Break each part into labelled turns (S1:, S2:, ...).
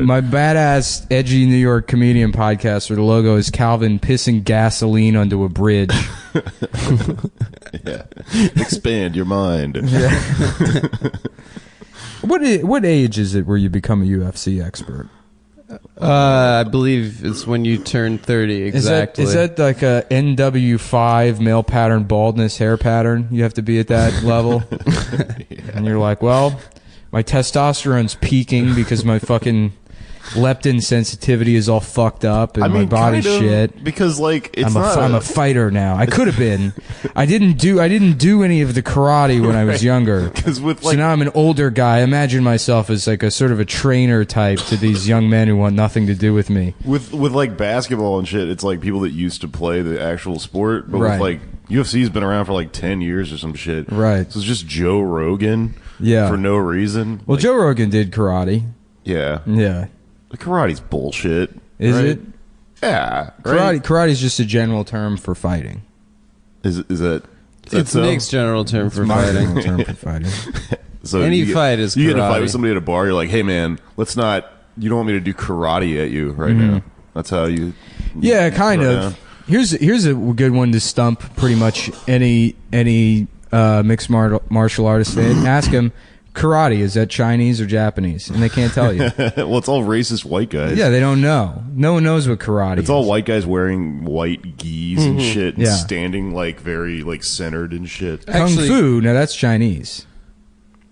S1: My badass, edgy New York comedian podcast where the logo is Calvin pissing gasoline onto a bridge.
S2: Yeah. Expand your mind.
S1: Yeah. What age is it where you become a UFC expert?
S3: I believe it's when you turn 30, exactly.
S1: Is that like a NW5 male pattern baldness hair pattern? You have to be at that level? Yeah. And you're like, well, my testosterone's peaking because my fucking leptin sensitivity is all fucked up and my body's shit.
S2: Because like
S1: I'm a fighter now. I could have been. I didn't do any of the karate when I was younger. So now I'm an older guy. I imagine myself as like a sort of a trainer type to these young men who want nothing to do with me.
S2: With like basketball and shit, it's like people that used to play the actual sport, but with like UFC's been around for like 10 years or some shit.
S1: Right.
S2: So it's just Joe Rogan for no reason.
S1: Well, Joe Rogan did karate.
S2: Yeah.
S1: Yeah.
S2: Karate's bullshit.
S1: Is it?
S2: Yeah. Right?
S1: Karate's just a general term for fighting.
S2: Is that?
S3: It's Nick's general term for fighting.
S1: General term for fighting.
S3: So any fight is karate.
S2: You get in a fight with somebody at a bar, you're like, hey man, let's not, you don't want me to do karate at you right now. That's how you...
S1: Yeah, kind of. Here's a good one to stump pretty much any mixed martial artist fan. Ask him, karate, is that Chinese or Japanese? And they can't tell you.
S2: Well, it's all racist white guys.
S1: Yeah, they don't know. No one knows what karate is.
S2: It's all white guys wearing white gis and shit and standing like very like centered and shit.
S1: Kung Fu, now that's Chinese.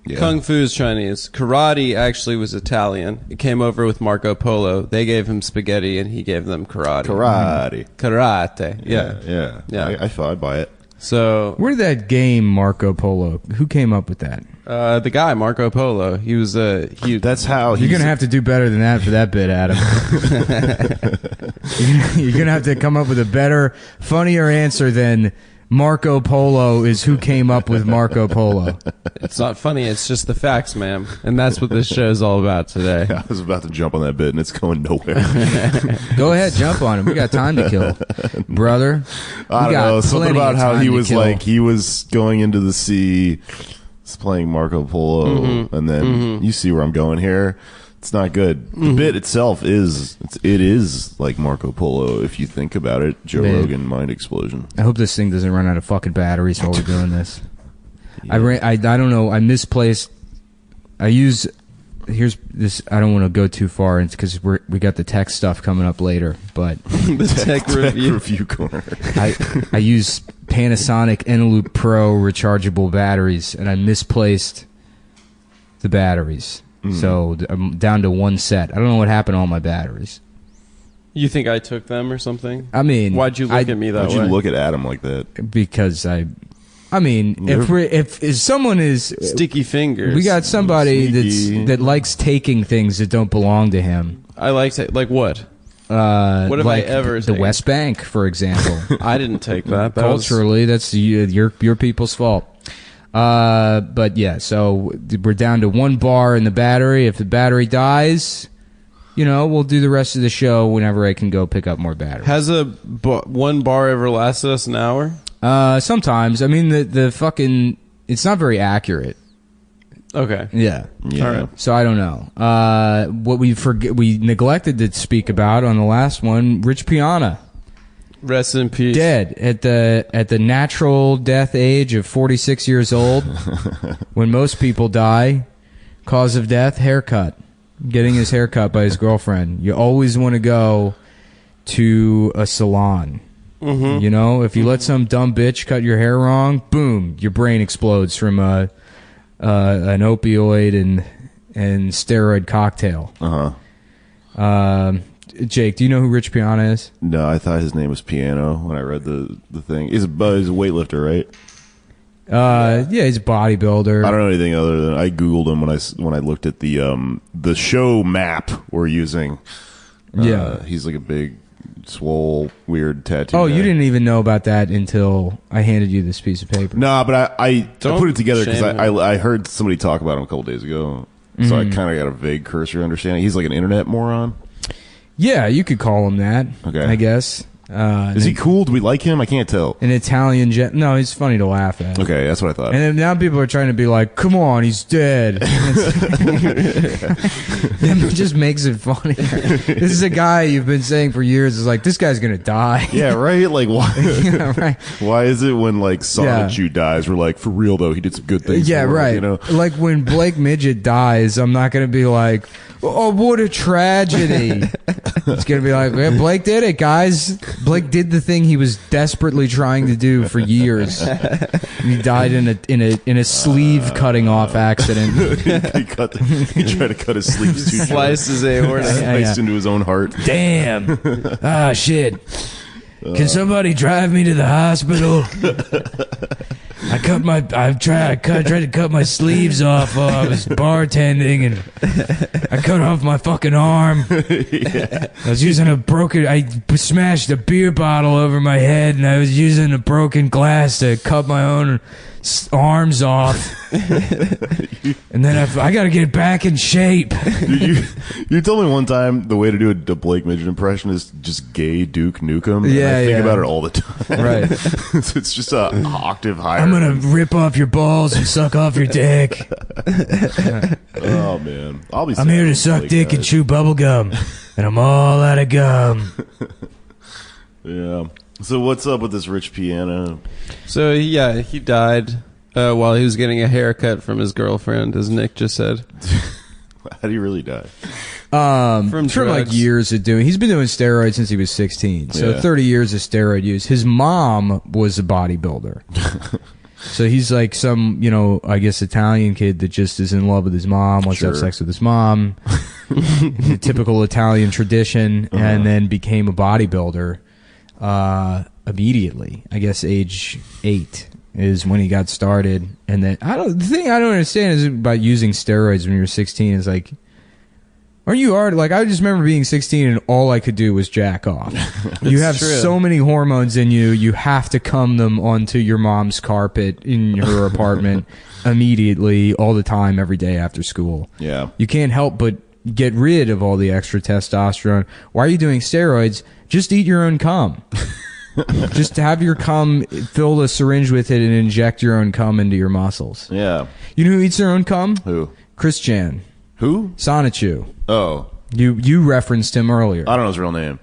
S3: Yeah. Kung Fu is Chinese. Karate actually was Italian. It came over with Marco Polo. They gave him spaghetti and he gave them karate. Karate.
S2: Yeah. I buy it.
S3: So
S1: where did that game Marco Polo? Who came up with that?
S3: The guy Marco Polo. He was
S2: that's how
S1: you're gonna have to do better than that for that bit, Adam. You're gonna have to come up with a better, funnier answer than Marco Polo is who came up with Marco Polo.
S3: It's not funny. It's just the facts, ma'am. And that's what this show is all about today.
S2: Yeah, I was about to jump on that bit, and it's going nowhere.
S1: Go ahead, jump on it. We got time to kill, brother.
S2: I don't know. Something about how he was like, he was going into the sea, playing Marco Polo, and then you see where I'm going here. It's not good. The bit itself is like Marco Polo if you think about it. Joe Rogan mind explosion.
S1: I hope this thing doesn't run out of fucking batteries while we're doing this. Yeah. I don't know. I misplaced. Here's this. I don't want to go too far because we got the tech stuff coming up later. But
S3: the tech
S2: review corner.
S1: I use Panasonic Eneloop Pro rechargeable batteries, and I misplaced the batteries. So I'm down to one set. I don't know what happened to all my batteries.
S3: You think I took them or something?
S1: I mean,
S3: why'd you look at me that way?
S2: Why'd you look at Adam like that?
S1: Because I mean, if someone is
S3: sticky fingers,
S1: we got somebody that likes taking things that don't belong to him.
S3: I like what? What have
S1: like
S3: I ever
S1: the West Bank, for example?
S3: I didn't take that.
S1: Culturally, that's your people's fault. But yeah, so we're down to one bar in the battery. If the battery dies, we'll do the rest of the show whenever I can go pick up more batteries.
S3: Has one bar ever lasted us an hour?
S1: Sometimes. I mean, the fucking, it's not very accurate.
S3: Okay.
S1: Yeah.
S3: All right.
S1: So I don't know. What we neglected to speak about on the last one, Rich Piana.
S3: Rest in peace.
S1: Dead at the natural death age of 46 years old. When most people die, cause of death, haircut. Getting his hair cut by his girlfriend. You always want to go to a salon. If you let some dumb bitch cut your hair wrong, boom, your brain explodes from an opioid and steroid cocktail. Jake, do you know who Rich Piana is?
S2: No, I thought his name was Piano when I read the thing. He's a weightlifter, right?
S1: Yeah, he's a bodybuilder.
S2: I don't know anything other than I googled him when I looked at the show map we're using.
S1: Yeah,
S2: he's like a big, swole, weird tattoo.
S1: Oh,
S2: guy.
S1: You didn't even know about that until I handed you this piece of paper.
S2: No, but I put it together because I heard somebody talk about him a couple days ago, so I kind of got a vague cursory understanding. He's like an internet moron.
S1: Yeah, you could call him that.
S2: Okay.
S1: I guess.
S2: Is he cool? Do we like him? I can't tell.
S1: An Italian no, he's funny to laugh at.
S2: Okay, that's what I thought.
S1: And then now people are trying to be like, come on, he's dead. It just makes it funny. This is a guy you've been saying for years is like, this guy's gonna die.
S2: Yeah, right? Like, why?
S1: Yeah, right.
S2: Why is it when like Sonichu dies, we're like, for real though, he did some good things.
S1: Yeah, right.
S2: You know?
S1: Like when Blake Midget dies, I'm not gonna be like, oh, what a tragedy. It's gonna be like, yeah, Blake did it, guys. Blake did the thing he was desperately trying to do for years. He died in a sleeve cutting off accident.
S2: He tried to cut his sleeves too short.
S3: Sliced his aorta.
S2: Sliced into his own heart.
S1: Damn. Ah, shit. Can somebody drive me to the hospital? I tried to cut my sleeves off while I was bartending, and I cut off my fucking arm. Yeah. I smashed a beer bottle over my head, and I was using a broken glass to cut my own arms off. And then I got to get back in shape.
S2: Dude, you told me one time the way to do a Blake Midget impression is just gay Duke Nukem.
S1: Yeah,
S2: I think about it all the time.
S1: Right.
S2: It's just an octave higher.
S1: I'm gonna rip off your balls and suck off your dick.
S2: Oh man,
S1: I'm here to suck dick and chew bubble gum, and I'm all out of gum.
S2: Yeah. So what's up with this Rich Piana?
S3: So yeah, he died while he was getting a haircut from his girlfriend, as Nick just said.
S2: How do you really die?
S3: From
S1: like years of doing. He's been doing steroids since he was 16. So 30 years of steroid use. His mom was a bodybuilder. So he's like some, I guess Italian kid that just is in love with his mom, wants to have sex with his mom. The typical Italian tradition, and then became a bodybuilder immediately. I guess age 8 is when he got started. And then the thing I don't understand is about using steroids when you're 16 is like, are you already like, I just remember being 16 and all I could do was jack off. You have so many hormones in you, you have to cum them onto your mom's carpet in her apartment immediately, all the time, every day after school.
S2: Yeah.
S1: You can't help but get rid of all the extra testosterone. Why are you doing steroids? Just eat your own cum. Just have your cum, fill a syringe with it, and inject your own cum into your muscles.
S2: Yeah.
S1: You know who eats their own cum?
S2: Who?
S1: Chris Chan.
S2: Who?
S1: Sonichu.
S2: Oh.
S1: You referenced him earlier.
S2: I don't know his real name.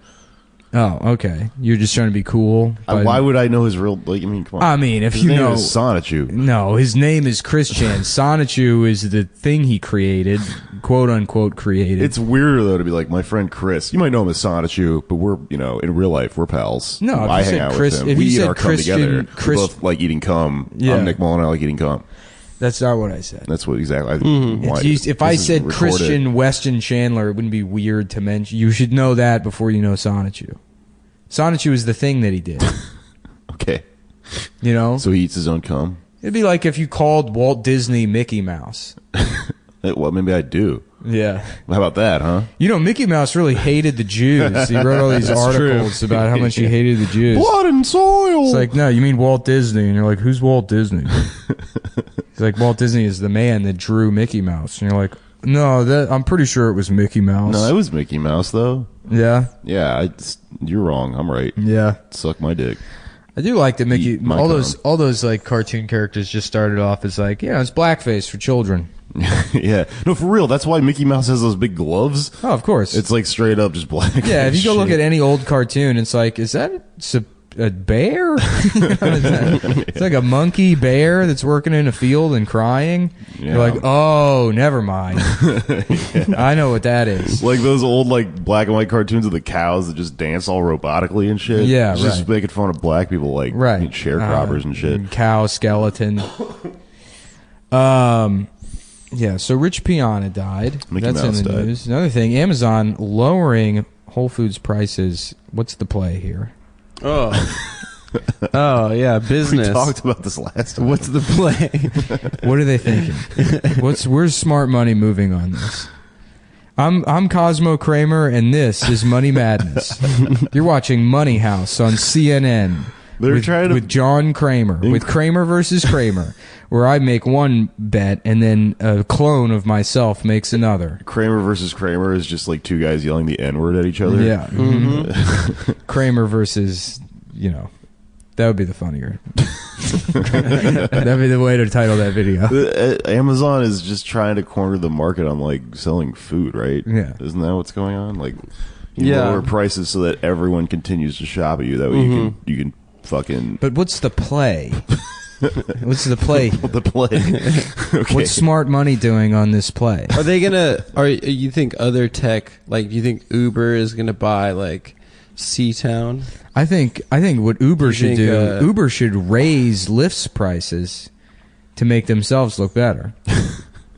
S1: Oh, okay. You're just trying to be cool.
S2: Why would I know his real? Like, come on.
S1: I mean, if
S2: his
S1: you
S2: name
S1: know,
S2: is Sonichu.
S1: No, his name is Chris Chan. Sonichu is the thing he created, quote unquote created.
S2: It's weirder though to be like my friend Chris. You might know him as Sonichu, but we're in real life we're pals.
S1: No,
S2: I hang out with him.
S1: If
S2: we
S1: you
S2: eat
S1: said
S2: our cum together. We
S1: Chris,
S2: both like eating cum.
S1: Yeah.
S2: I'm Nick Mullen. I like eating cum.
S1: That's not what I said.
S2: That's what exactly.
S1: If I said Christian Weston Chandler, it wouldn't be weird to mention. You should know that before you know Sonichu. Sonichu is the thing that he did.
S2: Okay.
S1: So
S2: he eats his own cum.
S1: It'd be like if you called Walt Disney Mickey Mouse.
S2: Well, maybe I do.
S1: Yeah.
S2: How about that, huh?
S1: Mickey Mouse really hated the Jews. He wrote all these articles about how much he hated the Jews.
S2: Blood and soil.
S1: It's like, no, you mean Walt Disney. And you're like, who's Walt Disney? He's like, Walt Disney is the man that drew Mickey Mouse. And you're like, no, I'm pretty sure it was Mickey Mouse.
S2: No, it was Mickey Mouse, though.
S1: Yeah?
S2: Yeah, you're wrong. I'm right.
S1: Yeah.
S2: Suck my dick.
S1: I do like that Mickey, all those like cartoon characters just started off as like, it's blackface for children.
S2: Yeah. No, for real. That's why Mickey Mouse has those big gloves.
S1: Oh, of course.
S2: It's like straight up just black.
S1: Yeah, if you go look at any old cartoon, it's like, is that a bear? It's like a monkey bear that's working in a field and crying. Yeah. You're like, oh, never mind. I know what that is.
S2: Like those old like black and white cartoons of the cows that just dance all robotically and shit.
S1: Yeah, right.
S2: Just making fun of black people like sharecroppers and shit.
S1: Cow skeleton. Yeah, so Rich Piana died. That's in the news. Another thing, Amazon lowering Whole Foods prices. What's the play here?
S3: Oh. Oh, yeah, business.
S2: We talked about this last time.
S3: What's the play?
S1: What are they thinking? Where's smart money moving on this? I'm Cosmo Kramer, and this is Money Madness. You're watching Money House on CNN. with John Kramer, with Kramer versus Kramer, where I make one bet and then a clone of myself makes another.
S2: Kramer versus Kramer is just like two guys yelling the N-word at each other.
S1: Yeah. Mm-hmm. Kramer versus, that would be the funnier. That'd be the way to title that video.
S2: Amazon is just trying to corner the market on like selling food, right?
S1: Yeah.
S2: Isn't that what's going on? Like, lower prices so that everyone continues to shop at you. That way you can fucking.
S1: But what's the play? What's the play?
S2: The play. Okay.
S1: What's smart money doing on this play?
S3: Are they gonna? You think other tech, like, do you think Uber is gonna buy like C-Town?
S1: I think what Uber should do. Uber should raise Lyft's prices to make themselves look better.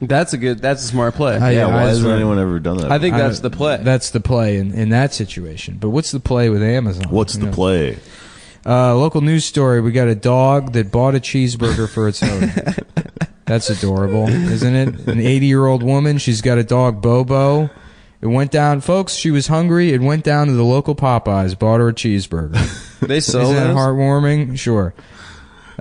S3: That's a smart play.
S2: Why hasn't anyone ever done that?
S3: I think that's the play.
S1: That's the play in that situation. But what's the play with Amazon?
S2: What's the play?
S1: Local news story. We got a dog that bought a cheeseburger for its owner. That's adorable, isn't it? An 80-year-old woman. She's got a dog, Bobo. It went down, folks. She was hungry. It went down to the local Popeyes, bought her a cheeseburger.
S3: They sell
S1: Isn't that
S3: those?
S1: heartwarming? Sure.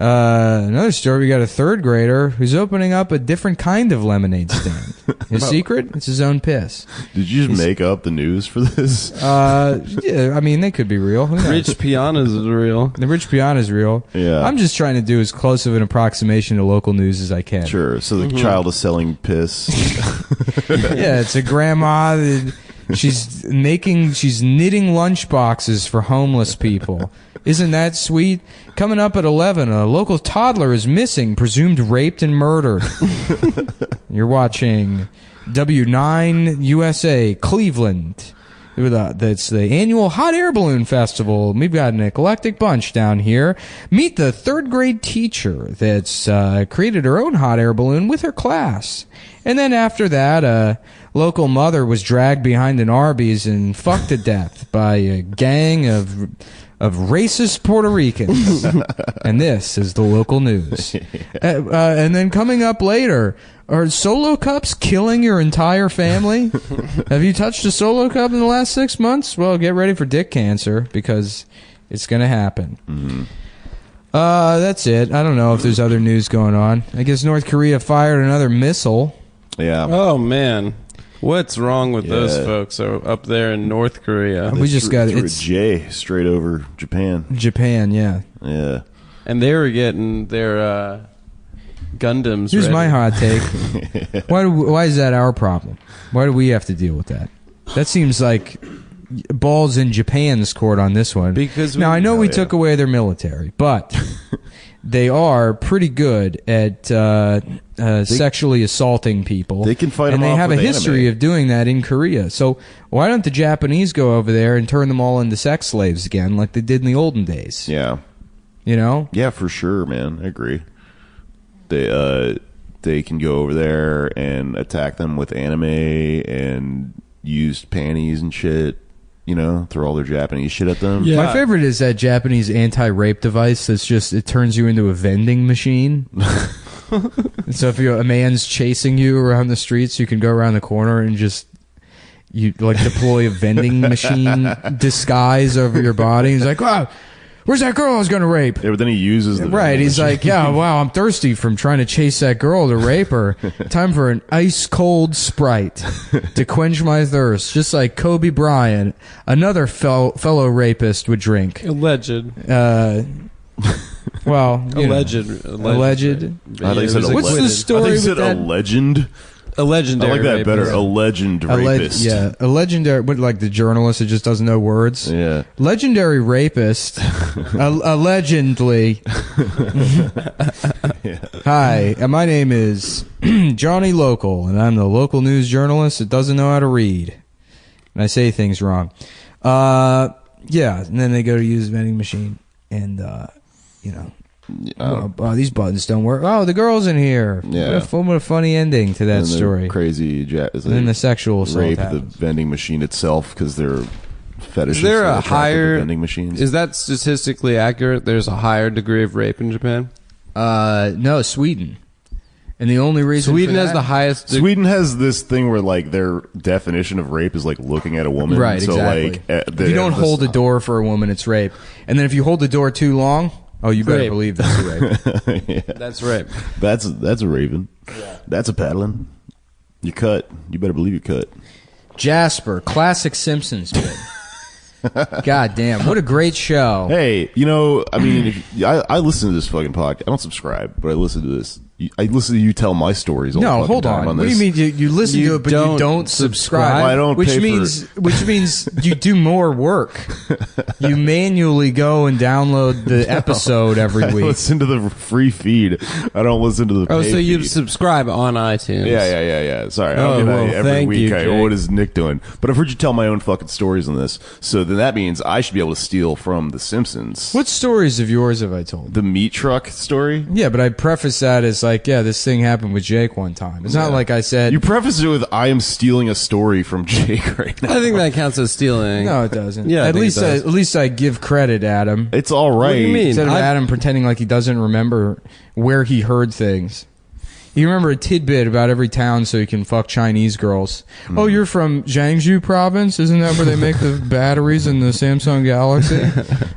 S1: Another story, we got a third grader who's opening up a different kind of lemonade stand. His secret? It's his own piss.
S2: Did you just make up the news for this?
S1: Yeah, I mean, they could be real. Who knows?
S3: Rich Piana's is real.
S1: The Rich Piana's real.
S2: Yeah.
S1: I'm just trying to do as close of an approximation to local news as I can.
S2: Sure. So the child is selling piss.
S1: Yeah, it's a grandma that she's knitting lunch boxes for homeless people. Isn't that sweet? Coming up at 11, a local toddler is missing, presumed raped and murdered. You're watching W9 USA, Cleveland. That's the annual Hot Air Balloon Festival. We've got an eclectic bunch down here. Meet the third grade teacher that's created her own hot air balloon with her class. And then after that, a local mother was dragged behind an Arby's and fucked to death by a gang of racist Puerto Ricans. And this is the local news. And then coming up later, are Solo Cups killing your entire family? Have you touched a Solo Cup in the last 6 months? Well, get ready for dick cancer, because it's going to happen. Mm-hmm. That's it. I don't know if there's other news going on. I guess North Korea fired another missile.
S2: Yeah.
S3: Oh, man. What's wrong with those folks up there in North Korea?
S1: We just got
S2: it. J straight over Japan.
S1: Japan, yeah.
S2: Yeah.
S3: And they were getting their Gundams
S1: Here's
S3: ready.
S1: my hot take. Why is that our problem? Why do we have to deal with that? That seems like balls in Japan's court on this one.
S3: Because
S1: now, I know we took away their military, but they are pretty good at sexually assaulting people.
S2: They can fight them
S1: and they
S2: off
S1: have a
S2: with
S1: history
S2: anime.
S1: of doing that in Korea. So why don't the Japanese go over there and turn them all into sex slaves again, like they did in the olden days?
S2: Yeah.
S1: You know?
S2: Yeah, for sure, man. I agree. They can go over there and attack them with anime and used panties and shit. You know, throw all their Japanese shit at them.
S3: Yeah.
S1: My favorite is that Japanese anti-rape device that's just, it turns you into a vending machine. So if a man's chasing you around the streets, you can go around the corner and just, you like deploy a vending machine disguise over your body. He's like, wow, where's that girl I was going to rape?
S2: Yeah, but then he uses the
S1: Right, he's
S2: machine.
S1: like, yeah, wow, I'm thirsty from trying to chase that girl to rape her. Time for an ice-cold Sprite to quench my thirst, just like Kobe Bryant, another fellow rapist, would drink.
S3: Alleged.
S1: Well,
S3: Alleged.
S2: I think so.
S1: What's the story
S2: I think you
S1: with
S2: said
S1: that?
S2: a legend.
S3: A legendary
S2: I like that
S3: rapist.
S2: better. A legend rapist.
S1: A legendary, what, like the journalist that just doesn't know words?
S2: Yeah.
S1: Legendary rapist, allegedly. Hi, and my name is Johnny Local, and I'm the local news journalist that doesn't know how to read. And I say things wrong. Yeah, and then they go to use a vending machine, and, these buttons don't work. Oh, the girl's in here.
S2: Yeah.
S1: What a funny ending to that
S2: And
S1: story.
S2: Crazy.
S1: And then the sexual assault
S2: rape
S1: happens.
S2: the vending machine itself because they're fetishists.
S3: Is there
S2: that
S3: a
S2: attract to
S3: higher
S2: vending machines?
S3: Is that statistically accurate? There's a higher degree of rape in Japan.
S1: No, Sweden. And the only reason
S3: Sweden has the highest.
S2: Sweden has this thing where like their definition of rape is like looking at a woman.
S1: Right,
S2: so
S1: exactly.
S2: like
S1: if you don't hold the door for a woman, it's rape. And then if you hold the door too long, oh, you better
S3: Rape.
S1: believe that's rape.
S2: Yeah.
S3: That's rape.
S2: That's a raven. Yeah. That's a paddling. You cut. You better believe you cut.
S1: Jasper, classic Simpsons bit. God damn, what a great show.
S2: Hey, I mean, I listen to this fucking podcast. I don't subscribe, but I listen to this. I listen to you tell my stories all the
S1: No,
S2: fucking
S1: hold
S2: time
S1: on.
S2: on
S1: What do
S2: this.
S1: you mean you listen to it, but you don't subscribe?
S2: Well, I don't
S1: which
S2: pay
S1: means you do more work. You manually go and download the episode every
S2: I
S1: week.
S2: listen to the free feed. I don't listen to the
S3: Oh,
S2: paid
S3: so you
S2: feed.
S3: subscribe on iTunes?
S2: Yeah. Sorry.
S3: Oh, well,
S2: every
S3: thank
S2: week.
S3: you, Jake.
S2: What is Nick doing? But I've heard you tell my own fucking stories on this. So then that means I should be able to steal from The Simpsons.
S1: What stories of yours have I told?
S2: The meat truck story?
S1: Yeah, but I preface that as like, yeah, this thing happened with Jake one time. It's not like I said.
S2: You preface it with, I am stealing a story from Jake right now.
S3: I think that counts as stealing.
S1: No, it doesn't.
S3: Yeah, I
S1: at
S3: think
S1: least
S3: it does.
S1: at least I give credit, Adam.
S2: It's all right.
S3: What do you mean?
S1: Instead of
S3: I-
S1: Adam pretending like he doesn't remember where he heard things. You remember a tidbit about every town so you can fuck Chinese girls. Oh, you're from Jiangsu province? Isn't that where they make the batteries in the Samsung Galaxy?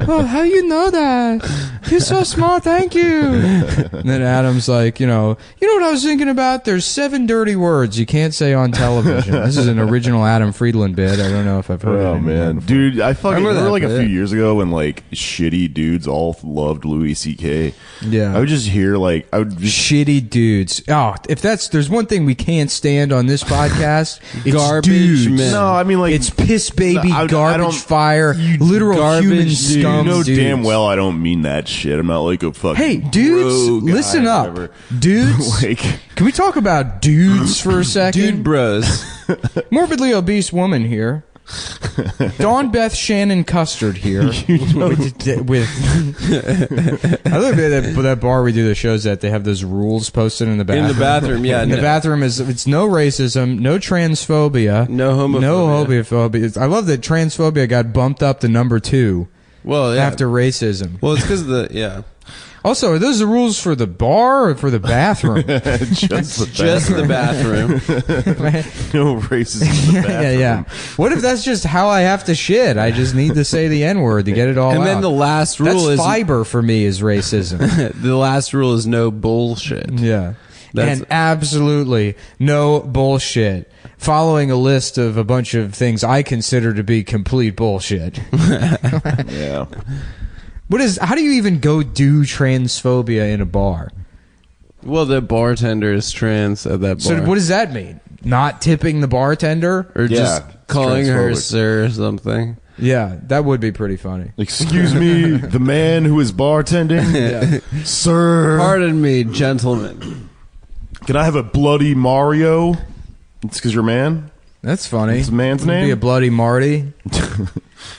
S1: Oh, how you know that? You're so smart, thank you. And then Adam's like, you know what I was thinking about? There's 7 dirty words you can't say on television. This is an original Adam Friedland bit. I don't know if I've heard it.
S2: Oh man, dude! I fucking
S3: remember
S2: remember
S3: that
S2: like a
S3: bit.
S2: few years ago when like shitty dudes all loved Louis C.K.
S1: Yeah.
S2: I would just hear like I would just
S1: Shitty dudes. Oh, if there's one thing we can't stand on this podcast, it's
S3: Garbage
S1: dudes.
S3: men.
S2: no, I mean like
S1: It's piss baby,
S2: I
S1: garbage
S2: don't-
S1: fire, literal
S3: garbage
S1: human
S3: dude.
S1: scum.
S2: you know
S1: dudes.
S2: damn well I don't mean that shit. I'm not like a fucking
S1: Hey, dudes,
S2: bro guy
S1: listen
S2: or
S1: up.
S2: whatever.
S1: Dudes,
S2: Like
S1: can we talk about dudes for a second?
S3: Dude bros.
S1: Morbidly obese woman here. Dawn Beth Shannon Custard here. with I look at that bar we do the shows at. They have those rules posted in the bathroom.
S3: In the bathroom, yeah.
S1: In the bathroom it's no racism, no transphobia,
S3: No homophobia.
S1: no homophobia. I love that transphobia got bumped up to number 2
S3: Well, yeah.
S1: after racism.
S3: Well, it's because yeah.
S1: Also, are those the rules for the bar or for the bathroom?
S3: Just the bathroom.
S2: no racism in the bathroom.
S1: yeah. What if that's just how I have to shit? I just need to say the N-word to get it all
S3: And
S1: out.
S3: then the last
S1: That's
S3: rule is
S1: fiber for me is racism.
S3: the last rule is no bullshit.
S1: Yeah.
S3: That's-
S1: And absolutely no bullshit. Following a list of a bunch of things I consider to be complete bullshit.
S2: Yeah.
S1: How do you even go do transphobia in a bar?
S3: Well, the bartender is trans at that bar.
S1: So what does that mean? Not tipping the barter?
S3: or just
S2: Yeah, it's
S3: calling her
S2: transphobic.
S3: sir or something.
S1: Yeah, that would be pretty funny.
S2: Excuse me, the man who is bartending, sir.
S3: Pardon me, gentlemen.
S2: Can I have a bloody Mario? It's because you're a man.
S1: That's funny.
S2: What's the man's
S1: Would
S2: name?
S1: Be a bloody Marty.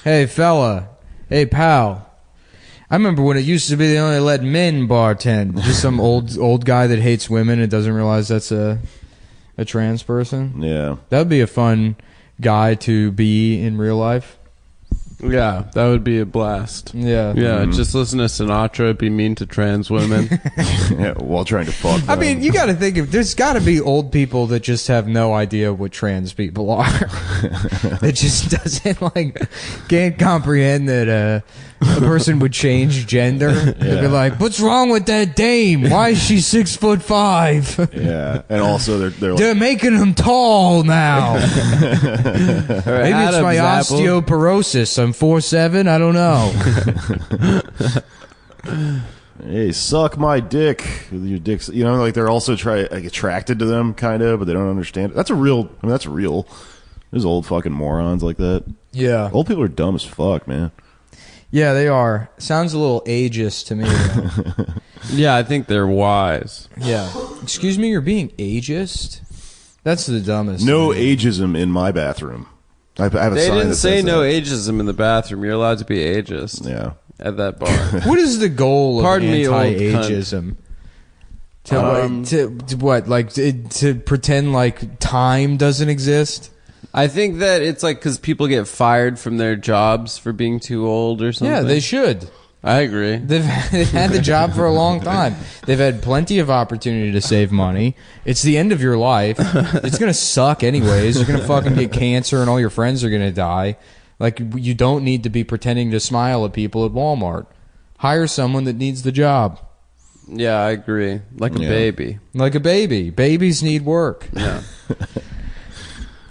S1: Hey, fella. Hey, pal. I remember when it used to be they only let men bartend. Just some old guy that hates women and doesn't realize that's a trans person.
S2: Yeah.
S1: That would be a fun guy to be in real life.
S3: Yeah, that would be a blast.
S1: Yeah.
S3: Yeah, just listen to Sinatra be mean to trans women.
S2: Yeah, while trying to fuck
S1: I
S2: them.
S1: mean, you got to think of there's got to be old people that just have no idea what trans people are. It just doesn't can't comprehend that a person would change gender. They'd be like, "What's wrong with that dame? Why is she 6'5"?
S2: Yeah, and also they're like,
S1: They're making them tall now. Maybe it's my osteoporosis. I'm 4'7". I don't know.
S2: hey, suck my dick with your dicks. You know, like they're also attracted to them, kind of, but they don't understand it. That's real. There's old fucking morons like that.
S1: Yeah.
S2: Old people are dumb as fuck, man.
S1: Yeah, they are. Sounds a little ageist to me, though.
S3: Yeah, I think they're wise.
S1: Yeah. Excuse me, you're being ageist? That's the dumbest.
S2: No
S1: thing.
S2: ageism in my bathroom. I have a
S3: They
S2: sign
S3: didn't
S2: that
S3: say
S2: says
S3: no
S2: that.
S3: ageism in the bathroom. You're allowed to be ageist
S2: Yeah.
S3: at that bar.
S1: What is the goal of
S3: Pardon me, old
S1: anti-ageism? To pretend like time doesn't exist?
S3: I think that it's like because people get fired from their jobs for being too old or something.
S1: Yeah, they should.
S3: I agree.
S1: They've had the job for a long time. They've had plenty of opportunity to save money. It's the end of your life. It's going to suck anyways. You're going to fucking get cancer and all your friends are going to die. Like, you don't need to be pretending to smile at people at Walmart. Hire someone that needs the job.
S3: Yeah, I agree. Like a baby.
S1: Like a baby. Babies need work.
S3: Yeah.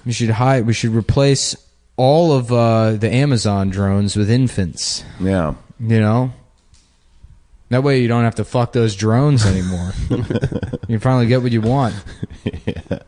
S1: We should replace all of the Amazon drones with infants.
S2: Yeah.
S1: You know? That way you don't have to fuck those drones anymore. You finally get what you want.
S2: Yeah.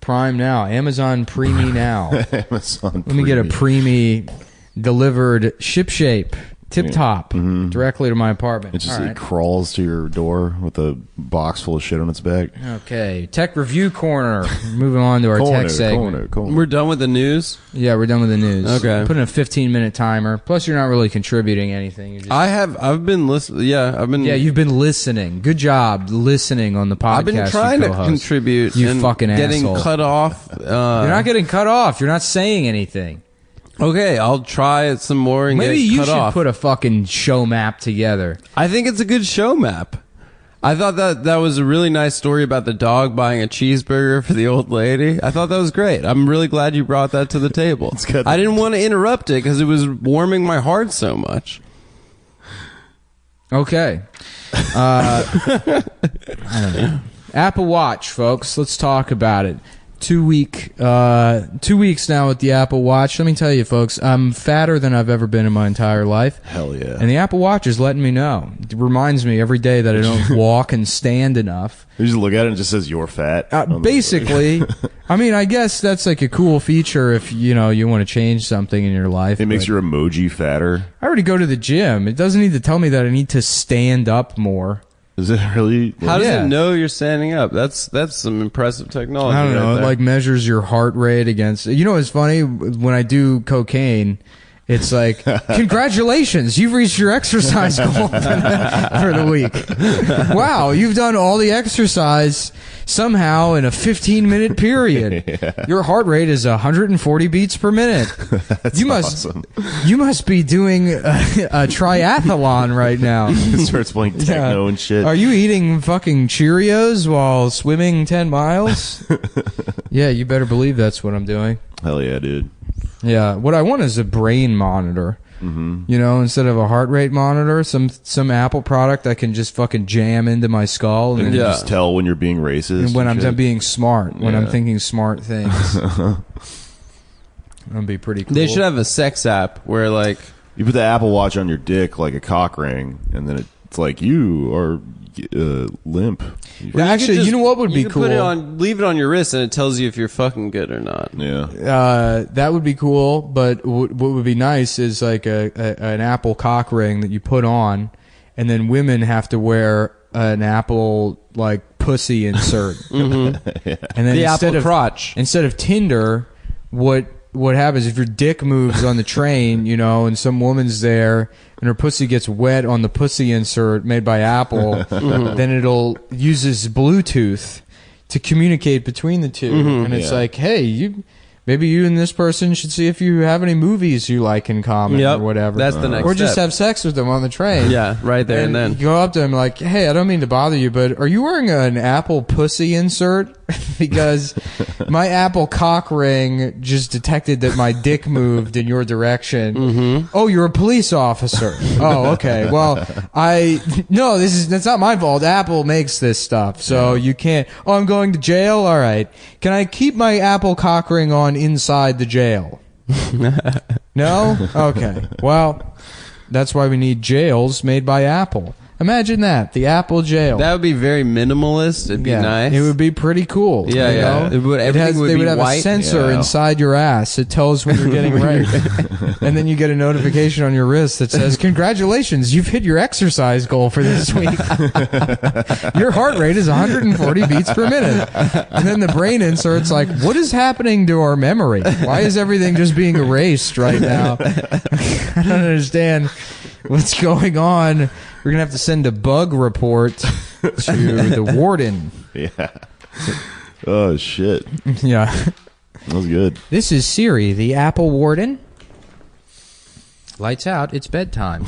S1: Prime now. Amazon Preemie now.
S2: Amazon
S1: Let me get a Preemie delivered shipshape. Tip-top. Directly to my apartment.
S2: It just crawls to your door with a box full of shit on its back.
S1: Okay. Tech Review Corner. Moving on to our tech segment.
S3: We're done with the news?
S1: Yeah, we're done with the news.
S3: Okay.
S1: Put in a 15-minute timer. Plus, you're not really contributing anything. You're just...
S3: I've been listening. Yeah,
S1: you've been listening. Good job listening on the podcast.
S3: I've been trying to contribute.
S1: You fucking
S3: getting
S1: asshole.
S3: Cut off.
S1: You're not getting cut off. You're not saying anything.
S3: Okay, I'll try it some more and
S1: Maybe
S3: get cut off.
S1: Maybe you should put a fucking show map together.
S3: I think it's a good show map. I thought that was a really nice story about the dog buying a cheeseburger for the old lady. I thought that was great. I'm really glad you brought that to the table.
S2: It's good.
S3: I didn't want to interrupt it because it was warming my heart so much.
S1: Okay. I don't know. Apple Watch, folks. Let's talk about it. 2 weeks now with the Apple Watch. Let me tell you, folks, I'm fatter than I've ever been in my entire life.
S2: Hell yeah.
S1: And the Apple Watch is letting me know. It reminds me every day that I don't walk and stand enough.
S2: You just look at it and it just says you're fat.
S1: Basically, I mean, I guess that's like a cool feature if, you want to change something in your life.
S2: It makes your emoji fatter.
S1: I already go to the gym. It doesn't need to tell me that I need to stand up more.
S2: Is it really?
S3: How does it know you're standing up? That's some impressive technology.
S1: I don't know.
S3: Right
S1: It like measures your heart rate against. You know what's funny? When I do cocaine, it's like, congratulations, you've reached your exercise goal for the week. Wow, you've done all the exercise somehow in a 15-minute period. Yeah. Your heart rate is 140 beats per minute.
S2: That's awesome.
S1: You must be doing a triathlon right now.
S2: It starts playing techno and shit.
S1: Are you eating fucking Cheerios while swimming 10 miles? Yeah, you better believe that's what I'm doing.
S2: Hell yeah, dude.
S1: Yeah, what I want is a brain monitor. Mm-hmm. Instead of a heart rate monitor, some Apple product I can just fucking jam into my skull and
S2: just tell when you're being racist.
S1: And when I'm being smart, when I'm thinking smart things. That'd be pretty cool.
S3: They should have a sex app where like
S2: you put the Apple Watch on your dick like a cock ring, and then it's like you are limp.
S1: Well, actually, you know what would be cool?
S3: Leave it on your wrist, and it tells you if you're fucking good or not.
S2: Yeah.
S1: That would be cool. But what would be nice is like an Apple cock ring that you put on, and then women have to wear an Apple like pussy insert.
S3: Mm-hmm.
S1: Yeah. And then
S3: the Apple crotch.
S1: Instead of Tinder, what happens if your dick moves on the train, and some woman's there and her pussy gets wet on the pussy insert made by Apple, then it'll uses Bluetooth to communicate between the two. Mm-hmm. And it's like, hey, maybe you and this person should see if you have any movies you like in common or whatever.
S3: That's the next
S1: Or just
S3: step.
S1: have sex with them on the train.
S3: Yeah, right there and then.
S1: You go up to them like, hey, I don't mean to bother you, but are you wearing an Apple pussy insert? Because my Apple cock ring just detected that my dick moved in your direction. Mm-hmm. Oh, you're a police officer. Oh, okay. Well, that's not my fault. Apple makes this stuff, so you can't. Oh, I'm going to jail? All right. Can I keep my Apple cock ring on inside the jail? No? Okay. Well, that's why we need jails made by Apple. Imagine that, the Apple jail.
S3: That would be very minimalist. It'd be nice.
S1: It would be pretty cool.
S3: Yeah, yeah.
S1: They would have
S3: white.
S1: a sensor inside your ass. It tells when you're getting raped. And then you get a notification on your wrist that says, congratulations, you've hit your exercise goal for this week. Your heart rate is 140 beats per minute. And then the brain insert's like, what is happening to our memory? Why is everything just being erased right now? I don't understand what's going on. We're going to have to send a bug report to the warden.
S2: Yeah. Oh, shit.
S1: Yeah.
S2: That was good.
S1: This is Siri, the Apple warden. Lights out. It's bedtime.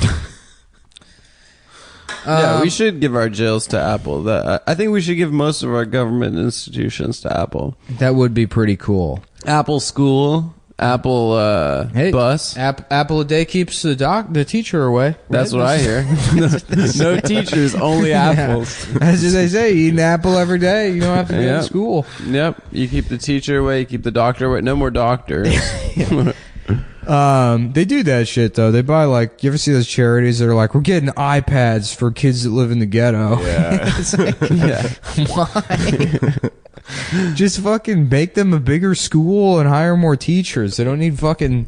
S3: Yeah, we should give our jails to Apple. I think we should give most of our government institutions to Apple.
S1: That would be pretty cool.
S3: Apple School, Apple Bus.
S1: Apple a day keeps the teacher away.
S3: That's what I hear. No teachers, only apples.
S1: As they say, eat an apple every day. You don't have to go to school.
S3: Yep. You keep the teacher away, you keep the doctor away. No more doctors.
S1: They do that shit though. They buy like, you ever see those charities that are like, we're getting iPads for kids that live in the ghetto?
S2: Yeah.
S1: It's like, why? Just fucking make them a bigger school and hire more teachers. They don't need fucking.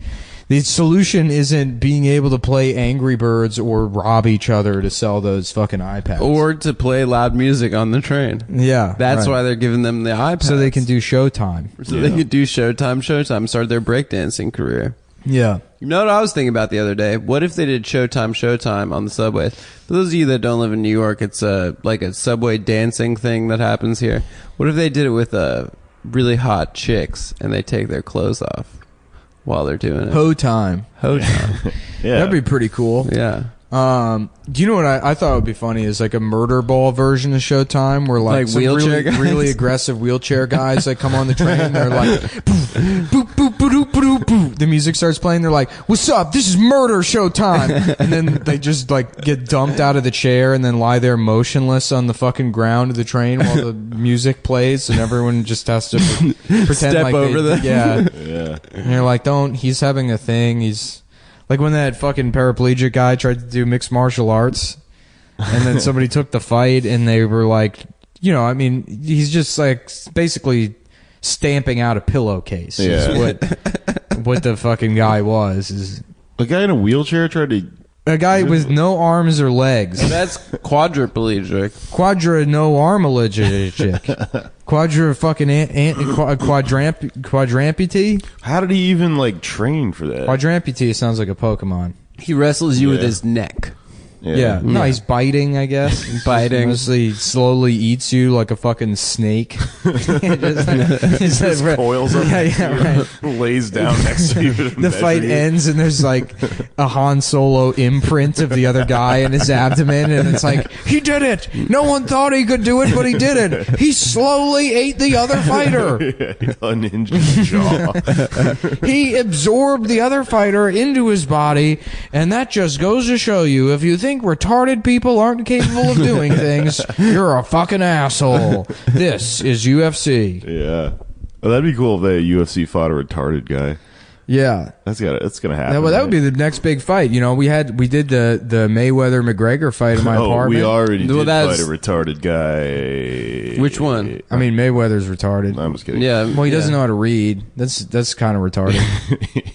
S1: The solution isn't being able to play Angry Birds or rob each other to sell those fucking iPads.
S3: Or to play loud music on the train.
S1: Yeah.
S3: That's why they're giving them the iPads.
S1: So they can do Showtime.
S3: So they can do Showtime, start their breakdancing career.
S1: Yeah.
S3: You know what I was thinking about the other day? What if they did Showtime on the subways? For those of you that don't live in New York, it's like a subway dancing thing that happens here. What if they did it with really hot chicks and they take their clothes off while they're doing it?
S1: Ho time.
S3: Yeah.
S1: That'd be pretty cool.
S3: Yeah.
S1: Do you know what I thought would be funny is like a murder ball version of Showtime where like some
S3: wheelchair guys?
S1: really aggressive wheelchair guys that come on the train. They're like, boop, boop, boop, boop, boop, boop. The music starts playing. They're like, what's up? This is murder Showtime. And then they just like get dumped out of the chair and then lie there motionless on the fucking ground of the train while the music plays and everyone just has to pretend
S3: step
S1: like
S3: over them.
S1: Yeah.
S2: Yeah.
S1: And you're like, he's having a thing. He's like when that fucking paraplegic guy tried to do mixed martial arts and then somebody took the fight and they were like, I mean, he's just like basically stamping out a pillowcase.
S2: Yeah.
S1: Is what the fucking guy was. Is
S2: a guy in a wheelchair tried to...
S1: a guy with no arms or legs.
S3: That's quadriplegic.
S1: No armalegic. Quadra fucking quadramputee?
S2: How did he even like train for that?
S1: Quadramputee sounds like a Pokemon.
S3: He wrestles you with his neck.
S1: Yeah. No, he's biting, I guess.
S3: Biting.
S1: Mostly slowly eats you like a fucking snake.
S2: Just coils up
S1: right.
S2: lays down next to you.
S1: The fight ends and there's like a Han Solo imprint of the other guy in his abdomen and it's like, he did it! No one thought he could do it, but he did it! He slowly ate the other fighter!
S2: Unhinged his jaw.
S1: He absorbed the other fighter into his body, and that just goes to show you, if you think retarded people aren't capable of doing things, you're a fucking asshole. This is UFC.
S2: Yeah. Well, that'd be cool if the UFC fought a retarded guy.
S1: Yeah.
S2: That's gonna happen.
S1: That would be the next big fight. We did the Mayweather McGregor fight in my apartment.
S2: We already did fight a retarded guy.
S3: Which one?
S1: I mean, Mayweather's retarded.
S2: I'm just kidding.
S3: Yeah.
S1: Well, he doesn't know how to read. That's kind of retarded.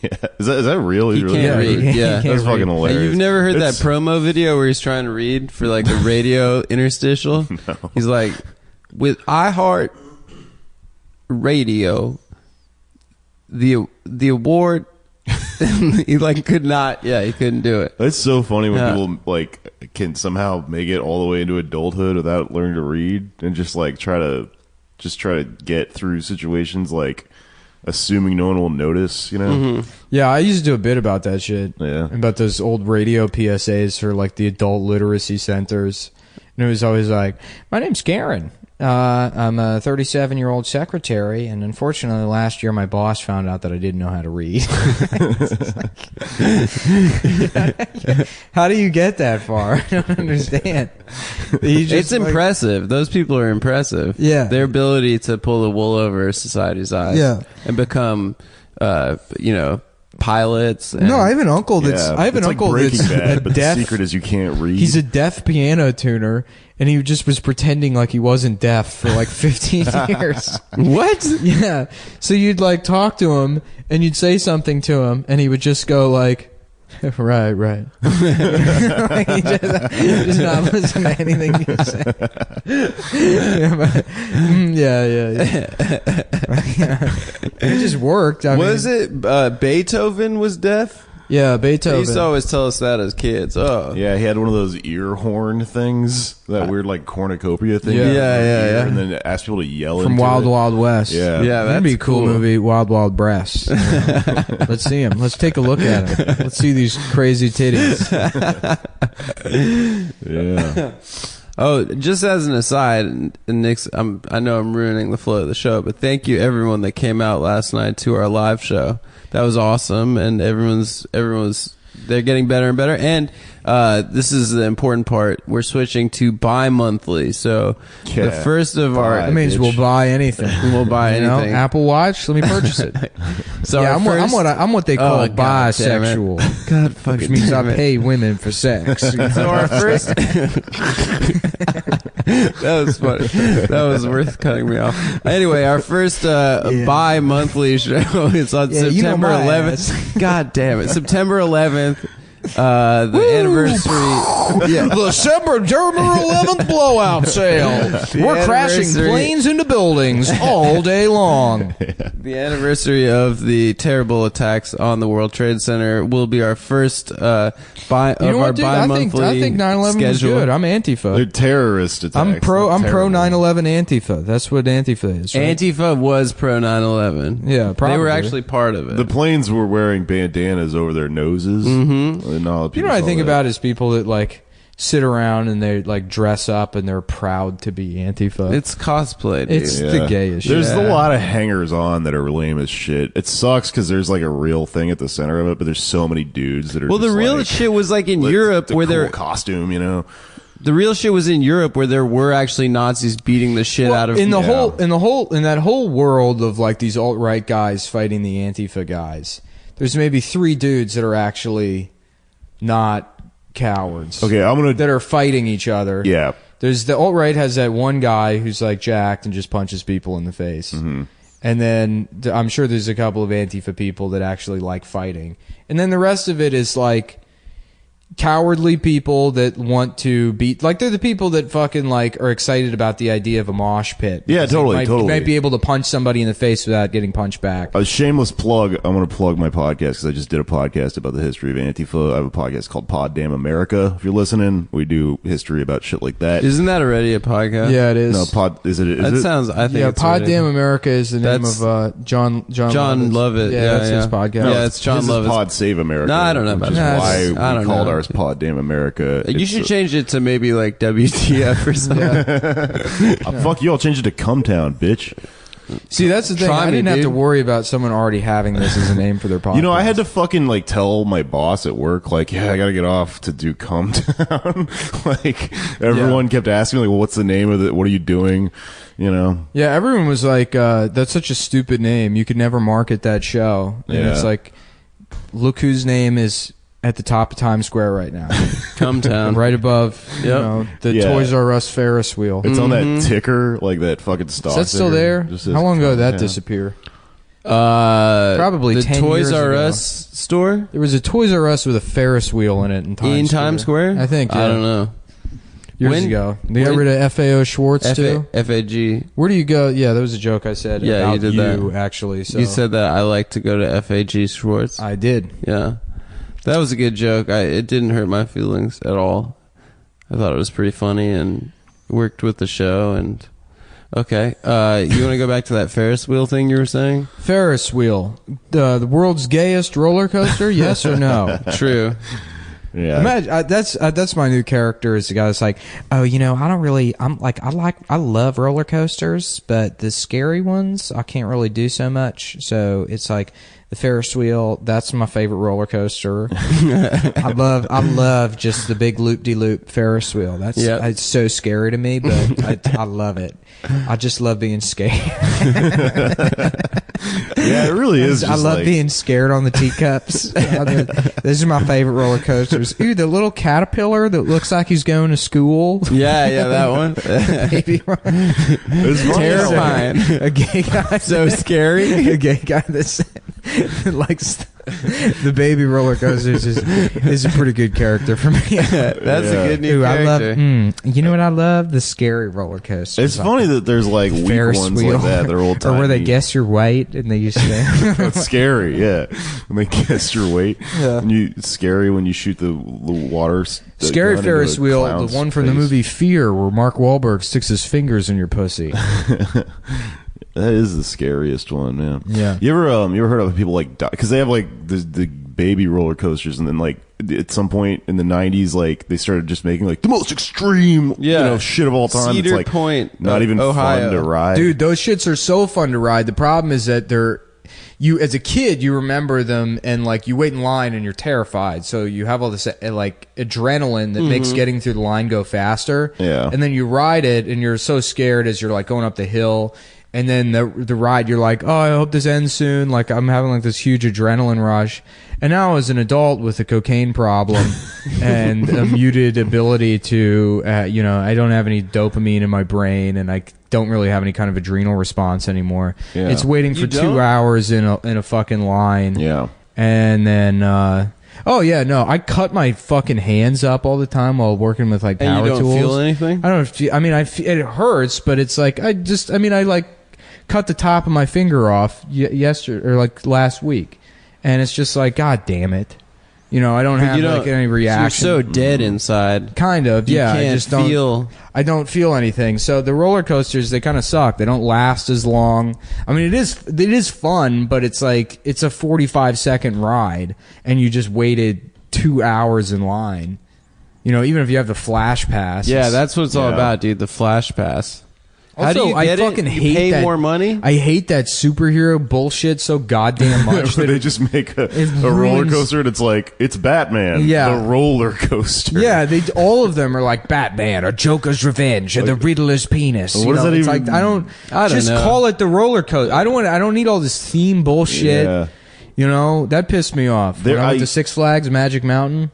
S2: Yeah. Is that real?
S3: He
S2: really
S3: can't read. Yeah.
S2: That's fucking hilarious.
S3: You've never heard that promo video where he's trying to read for like the radio interstitial?
S2: No.
S3: He's like, with iHeart Radio, the award, he like could not. Yeah, he couldn't do it.
S2: That's so funny when people like can somehow make it all the way into adulthood without learning to read and just like try to get through situations like assuming no one will notice,
S3: Mm-hmm.
S1: Yeah, I used to do a bit about that shit.
S2: Yeah.
S1: About those old radio PSAs for like the adult literacy centers. And it was always like, my name's Karen. I'm a 37-year-old secretary, and unfortunately last year my boss found out that I didn't know how to read. How do you get that far? I don't understand.
S3: It's impressive. Those people are impressive.
S1: Yeah.
S3: Their ability to pull the wool over society's eyes.
S1: Yeah.
S3: And become, pilots. And,
S1: No, I have an uncle that's
S2: Breaking Bad,
S1: a
S2: but
S1: deaf.
S2: the secret is you can't read.
S1: He's a deaf piano tuner, and he just was pretending like he wasn't deaf for like 15 years.
S3: What?
S1: Yeah. So you'd like talk to him, and you'd say something to him, and he would just go like, right. Like, he just not listen to anything you say. Yeah. It just worked.
S3: Was it Beethoven was deaf?
S1: Yeah,
S3: They
S1: Beethoven.
S3: used to always tell us that as kids. Oh.
S2: Yeah, he had one of those ear horn things, that weird like cornucopia thing.
S1: Yeah.
S3: Yeah.
S2: And then asked people to yell
S1: From
S2: into
S1: Wild
S2: it.
S1: Wild West.
S2: Yeah.
S3: Yeah,
S1: That'd be a
S3: that's
S1: cool movie, Wild Wild Breasts. Let's see him. Let's take a look at him. Let's see these crazy titties.
S2: Yeah.
S3: Oh, just as an aside, and Nick's, I know I'm ruining the flow of the show, but thank you everyone that came out last night to our live show. That was awesome, and everyone's they're getting better and better. And this is the important part. We're switching to bi-monthly. So the first of
S1: that means we'll buy anything.
S3: We'll buy
S1: You know,
S3: anything.
S1: Apple Watch, let me purchase it.
S3: So
S1: yeah,
S3: our
S1: I'm what they call
S3: God damn it.
S1: bisexual,
S3: God fucking
S1: which means I
S3: damn it.
S1: pay women for sex.
S3: So our first that was funny. That was worth cutting me off. Anyway, our first bi-monthly show is on September 11th. God damn it. September 11th. The anniversary.
S1: Yeah. The September 11th blowout sale. We're crashing
S3: anniversary-
S1: planes into buildings all day long.
S3: The anniversary of the terrible attacks on the World Trade Center will be our first
S1: You know
S3: our
S1: what, dude?
S3: bi-monthly
S1: I think 9/11 was
S3: schedule.
S1: good. I'm Antifa.
S2: They're terrorist attacks.
S1: I'm pro
S2: They're terrible.
S1: 9/11 Antifa. That's what Antifa is. Right?
S3: Antifa was pro 9/11.
S1: Yeah, probably.
S3: They were actually part of it.
S2: The planes were wearing bandanas over their noses. Mm-hmm. And all the
S1: You know
S2: people
S1: what I
S2: saw
S1: think
S2: that.
S1: about is people that like sit around and they like dress up and they're proud to be Antifa.
S3: It's cosplay, dude.
S1: It's the gayest
S2: There's
S1: shit.
S2: a lot of hangers on that are lame as shit. It sucks because there's like a real thing at the center of it, but there's so many dudes that are.
S3: well, the
S2: just
S3: real
S2: like,
S3: shit was like in
S2: the-
S3: Europe
S2: the
S3: where
S2: cool
S3: there.
S2: costume, you know.
S3: The real shit was in Europe where there were actually Nazis beating the shit out of
S1: in the
S3: people.
S1: whole in that whole world of like these alt-right guys fighting the Antifa guys. There's maybe 3 dudes that are actually not cowards.
S2: Okay, I'm gonna.
S1: That are fighting each other.
S2: Yeah.
S1: There's the alt-right has that one guy who's like jacked and just punches people in the face.
S2: Mm-hmm.
S1: And then I'm sure there's a couple of Antifa people that actually like fighting. And then the rest of it is like cowardly people that want to beat, like they're the people that fucking like are excited about the idea of a mosh pit.
S2: Yeah,
S1: Because they
S2: totally.
S1: You might be able to punch somebody in the face without getting punched back.
S2: A shameless plug. I'm going to plug my podcast because I just did a podcast about the history of Antifa. I have a podcast called Pod Damn America. If you're listening, we do history about shit like that.
S3: Isn't that already a podcast?
S1: Yeah, it is.
S2: No, Pod. Is it? Is
S3: That
S2: it?
S3: sounds. I think
S1: Yeah,
S3: it's
S1: Pod
S3: already-
S1: Damn America is the name
S3: That's-
S1: of John
S3: Lovett.
S1: Yeah, that's his podcast.
S3: No, Yeah, it's John
S2: His is
S3: Lovett's-
S2: Pod Save America.
S3: No, I don't know about
S2: which is
S1: that.
S2: why
S1: I
S2: we
S3: don't
S2: called
S3: know.
S2: ours Pod Damn America.
S3: You
S2: It's
S3: should change it to maybe like WTF or something.
S2: fuck you. I'll change it to Cumtown, bitch.
S1: See, that's the thing.
S3: Try
S1: I
S3: me,
S1: didn't have to
S3: dude.
S1: worry about someone already having this as a name for their podcast.
S2: You know, I had to fucking like tell my boss at work, like, yeah, I gotta get off to do Cumtown. Like, everyone kept asking, like, well, what's the name of it? What are you doing? You know?
S1: Yeah, everyone was like, that's such a stupid name. You could never market that show. And
S2: Yeah.
S1: it's like, look whose name is at the top of Times Square right now.
S3: Cumtown.
S1: Right above, you
S3: Yep.
S1: know, the
S2: Yeah.
S1: Toys R Us Ferris wheel.
S2: It's on that ticker, like that fucking stock.
S1: Is that still
S2: ticker.
S1: there?
S2: Just says
S1: How long ago did that
S2: Cumtown.
S1: disappear?
S3: Probably
S1: Probably
S3: the
S1: 10
S3: Toys
S1: years
S3: R
S1: ago.
S3: Us store
S1: There was a Toys R Us with a Ferris wheel in it in Times Square. I think,
S3: I
S1: yeah.
S3: don't know.
S1: Years
S3: When-
S1: ago. They got
S3: when-
S1: rid of FAO Schwartz, too.
S3: FAG.
S1: Where do you go? Yeah, that was a joke I said
S3: Yeah, you
S1: about
S3: did
S1: you,
S3: that.
S1: actually. So
S3: You said that I like to go to FAG Schwartz.
S1: I did.
S3: Yeah, that was a good joke. It didn't hurt my feelings at all. I thought it was pretty funny and worked with the show. And okay, you want to go back to that Ferris wheel thing you were saying?
S1: Ferris wheel, the world's gayest roller coaster. Yes or no?
S3: True.
S2: Yeah.
S1: Imagine that's my new character. Is the guy that's like, oh, you know, I love roller coasters, but the scary ones I can't really do so much. So it's like the Ferris wheel. That's my favorite roller coaster. I love just the big loop-de-loop Ferris wheel. That's it's so scary to me, but I love it. I just love being scared.
S2: Yeah, it really is.
S1: I
S2: Just
S1: love
S2: like,
S1: being scared on the teacups. Those are my favorite roller coasters. Ooh, the little caterpillar that looks like he's going to school.
S3: Yeah, that one.
S1: Baby,
S2: It's funny.
S3: Terrifying.
S1: a gay guy,
S3: So scary.
S1: a gay guy that likes the baby roller coasters is a pretty good character for me.
S3: That's a good new
S1: Ooh, I love.
S3: character.
S1: You know what I love? The scary roller coasters.
S2: It's funny that there's like weak
S1: Ferris
S2: ones
S1: wheel.
S2: like that. They're old time.
S1: or where they guess your weight and they used to.
S2: That's scary, yeah. When they guess your weight.
S1: Yeah.
S2: And it's scary when you shoot the water. The
S1: Scary
S2: gun into
S1: Ferris
S2: a
S1: wheel,
S2: clown's
S1: the one from the
S2: face.
S1: movie Fear, where Mark Wahlberg sticks his fingers in your pussy.
S2: That is the scariest one, yeah.
S1: Yeah.
S2: You ever heard of people like because they have like the baby roller coasters and then like at some point in the 90s, like they started just making like the most extreme, shit of all time.
S3: Cedar
S2: it's like
S3: Point,
S2: not even
S3: Ohio.
S2: fun to ride.
S1: Dude, those shits are so fun to ride. The problem is that you as a kid, you remember them and like you wait in line and you're terrified. So you have all this like adrenaline that makes getting through the line go faster.
S2: Yeah.
S1: And then you ride it and you're so scared as you're like going up the hill. And then the ride, you're like, oh, I hope this ends soon. Like I'm having like this huge adrenaline rush. And now as an adult with a cocaine problem and a muted ability to, I don't have any dopamine in my brain and I don't really have any kind of adrenal response anymore.
S2: Yeah.
S1: It's waiting for 2 hours in a fucking line.
S2: Yeah.
S1: And then, I cut my fucking hands up all the time while working with like power tools.
S3: And you don't feel anything?
S1: I don't feel, I mean, it hurts, but it's like, I like cut the top of my finger off yesterday or like last week. And it's just like, God damn it. I don't have like any reaction.
S3: So you're so dead inside.
S1: Kind of,
S3: You
S1: yeah.
S3: can't
S1: I just don't
S3: feel.
S1: I don't feel anything. So the roller coasters, they kind of suck. They don't last as long. I mean, it is fun, but it's like it's a 45-second ride, and you just waited 2 hours in line. Even if you have the flash pass.
S3: Yeah, that's what it's all about, dude. The flash pass. How do you get
S1: fucking
S3: it?
S1: hate
S3: you pay
S1: that,
S3: more money?
S1: I hate that superhero bullshit so goddamn much.
S2: Where they just make a roller coaster and it's like, it's Batman.
S1: Yeah.
S2: The roller coaster.
S1: Yeah, all of them are like Batman or Joker's Revenge or the Riddler's penis.
S2: What does that
S1: it's
S2: even?
S1: Like, I don't just
S3: know.
S1: call it the roller coaster. I don't need all this theme bullshit.
S2: Yeah.
S1: That pissed me off. When I went to Six Flags Magic Mountain.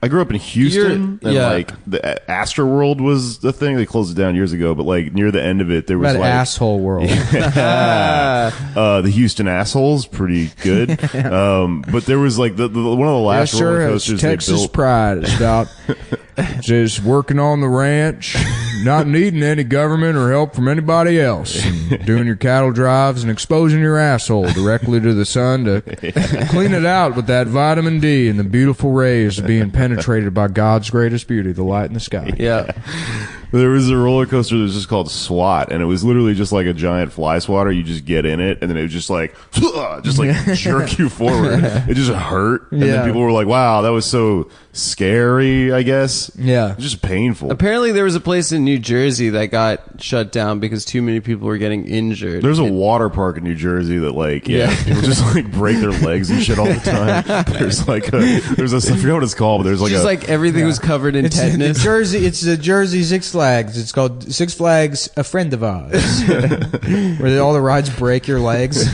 S2: I grew up in Houston, and like the Astro World was the thing. They closed it down years ago, but like near the end of it, there was
S1: That
S2: like
S1: asshole world.
S2: the Houston assholes, pretty good. But there was like the one of the last roller coasters they
S1: Texas
S2: built.
S1: pride. It's about just working on the ranch, not needing any government or help from anybody else, and doing your cattle drives and exposing your asshole directly to the sun to clean it out with that vitamin D and the beautiful rays of being penetrated by God's greatest beauty, the light in the sky.
S3: Yeah.
S2: There was a roller coaster that was just called SWAT, and it was literally just like a giant fly swatter. You just get in it, and then it was just like jerk you forward. It just hurt, and then people were like, "Wow, that was so scary." I guess.
S1: Yeah.
S2: It was just painful.
S3: Apparently, there was a place in New Jersey that got shut down because too many people were getting injured.
S2: There's a water park in New Jersey that people just like break their legs and shit all the time. There's like I forget what it's called, but there's like
S3: just like everything was covered in tetanus.
S1: It's the Jersey Six Flags. It's called Six Flags, a friend of ours, where all the rides break your legs.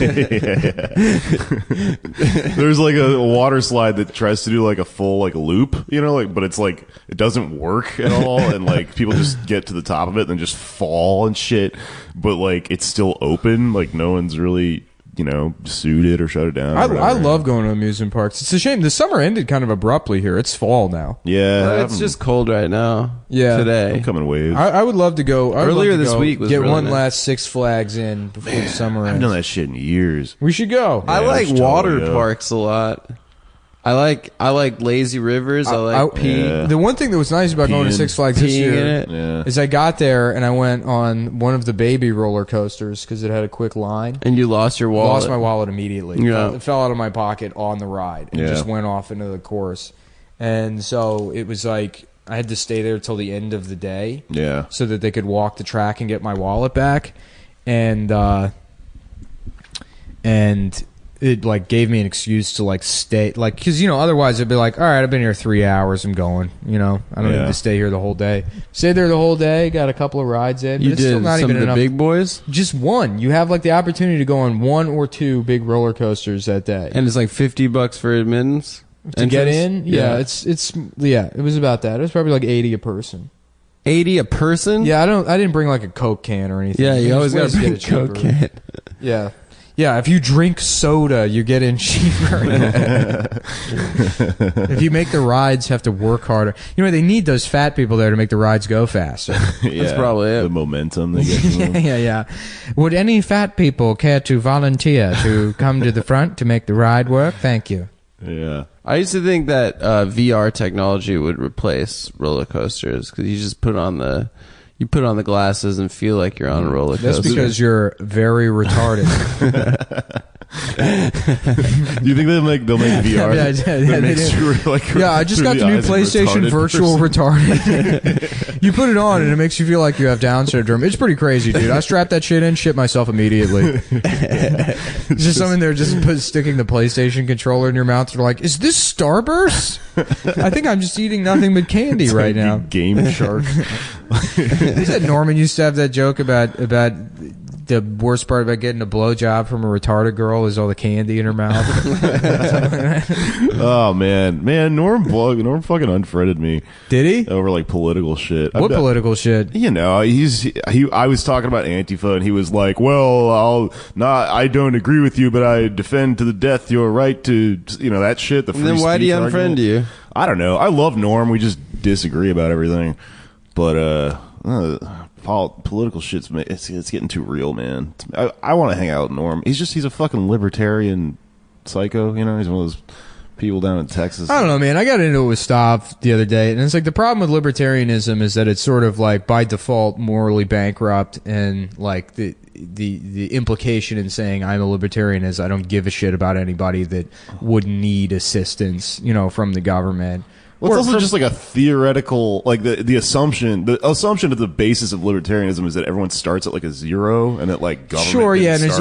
S2: There's like a water slide that tries to do like a full like loop, but it's like it doesn't work at all, and like people just get to the top of it and then just fall and shit. But like it's still open, like no one's really sued it or shut it down.
S1: I love going to amusement parks. It's a shame the summer ended kind of abruptly here. It's fall now.
S2: Yeah,
S3: Well, it's just cold right now.
S1: Yeah.
S3: Today.
S2: I'm coming waves.
S1: I would love to go.
S3: Earlier this week was
S1: get
S3: really
S1: one
S3: nice.
S1: last Six Flags in before the summer
S2: I
S1: ends.
S2: haven't done that shit in years.
S1: We should go.
S3: I
S2: Yeah,
S3: like
S2: we should
S3: water
S2: totally go.
S3: parks a lot. I like lazy rivers. I like pee.
S2: Yeah.
S1: The one thing that was nice about going to
S2: Peeing.
S1: Six Flags this
S3: Peeing
S1: year
S3: in it.
S2: Yeah.
S1: is I got there and I went on one of the baby roller coasters because it had a quick line.
S3: And you lost your wallet.
S1: Lost my wallet immediately.
S3: Yeah.
S1: It fell out of my pocket on the ride and
S2: Yeah.
S1: just went off into the course. And so it was like I had to stay there till the end of the day.
S2: Yeah.
S1: So that they could walk the track and get my wallet back. And it like gave me an excuse to like stay, like, because otherwise I'd be like, all right, I've been here 3 hours, I'm going, I don't need to stay here the whole day. Stayed there the whole day, got a couple of rides in, but
S3: You
S1: it's still
S3: did
S1: not
S3: some
S1: even
S3: of the
S1: enough.
S3: big boys,
S1: Just one. You have like the opportunity to go on one or two big roller coasters that day.
S3: and it's like $50 for admittance
S1: to get
S3: entrance?
S1: in, it was about that. It was probably like 80 a person.
S3: 80 a person.
S1: Yeah, I didn't bring like a Coke can or anything.
S3: Yeah, you
S1: There's
S3: always got
S1: ways
S3: to
S1: to
S3: bring
S1: get it cheaper.
S3: Coke can.
S1: Yeah. Yeah, if you drink soda, you get in cheaper. If you make the rides have to work harder. They need those fat people there to make the rides go faster.
S2: That's
S3: probably it.
S2: The momentum they get from them.
S1: Yeah. Would any fat people care to volunteer to come to the front to make the ride work? Thank you.
S2: Yeah.
S3: I used to think that VR technology would replace roller coasters because you just put on the glasses and feel like you're on a roller coaster.
S1: That's because you're very retarded.
S2: Do you think they'll make VR?
S1: I just got the new PlayStation Virtual Retarded. You put it on and it makes you feel like you have Down syndrome. It's pretty crazy, dude. I strapped that shit in, shit myself immediately. It's just something there, just sticking the PlayStation controller in your mouth. You're like, is this Starburst? I think I'm just eating nothing but candy right now.
S2: Game Shark.
S1: You said Norman used to have that joke about the worst part about getting a blowjob from a retarded girl is all the candy in her mouth.
S2: Oh man, Norm fucking unfriended me.
S1: Did he?
S2: Over like political shit.
S1: What political shit?
S2: You know, I was talking about Antifa and he was like, "Well, I don't agree with you, but I defend to the death your right to, that shit."
S3: And then why do you unfriend you?
S2: I don't know. I love Norm. We just disagree about everything, but political shit's it's getting too real, man. I want to hang out with Norm. He's a fucking libertarian psycho. He's one of those people down in Texas.
S1: I don't know, man. I got into it with Stav the other day, and it's like the problem with libertarianism is that it's sort of like by default morally bankrupt, and like the implication in saying I'm a libertarian is I don't give a shit about anybody that would need assistance, from the government.
S2: Well, it's also just like a theoretical, like the assumption at the basis of libertarianism is that everyone starts at like a zero, and that like government.
S1: Sure, yeah, and there's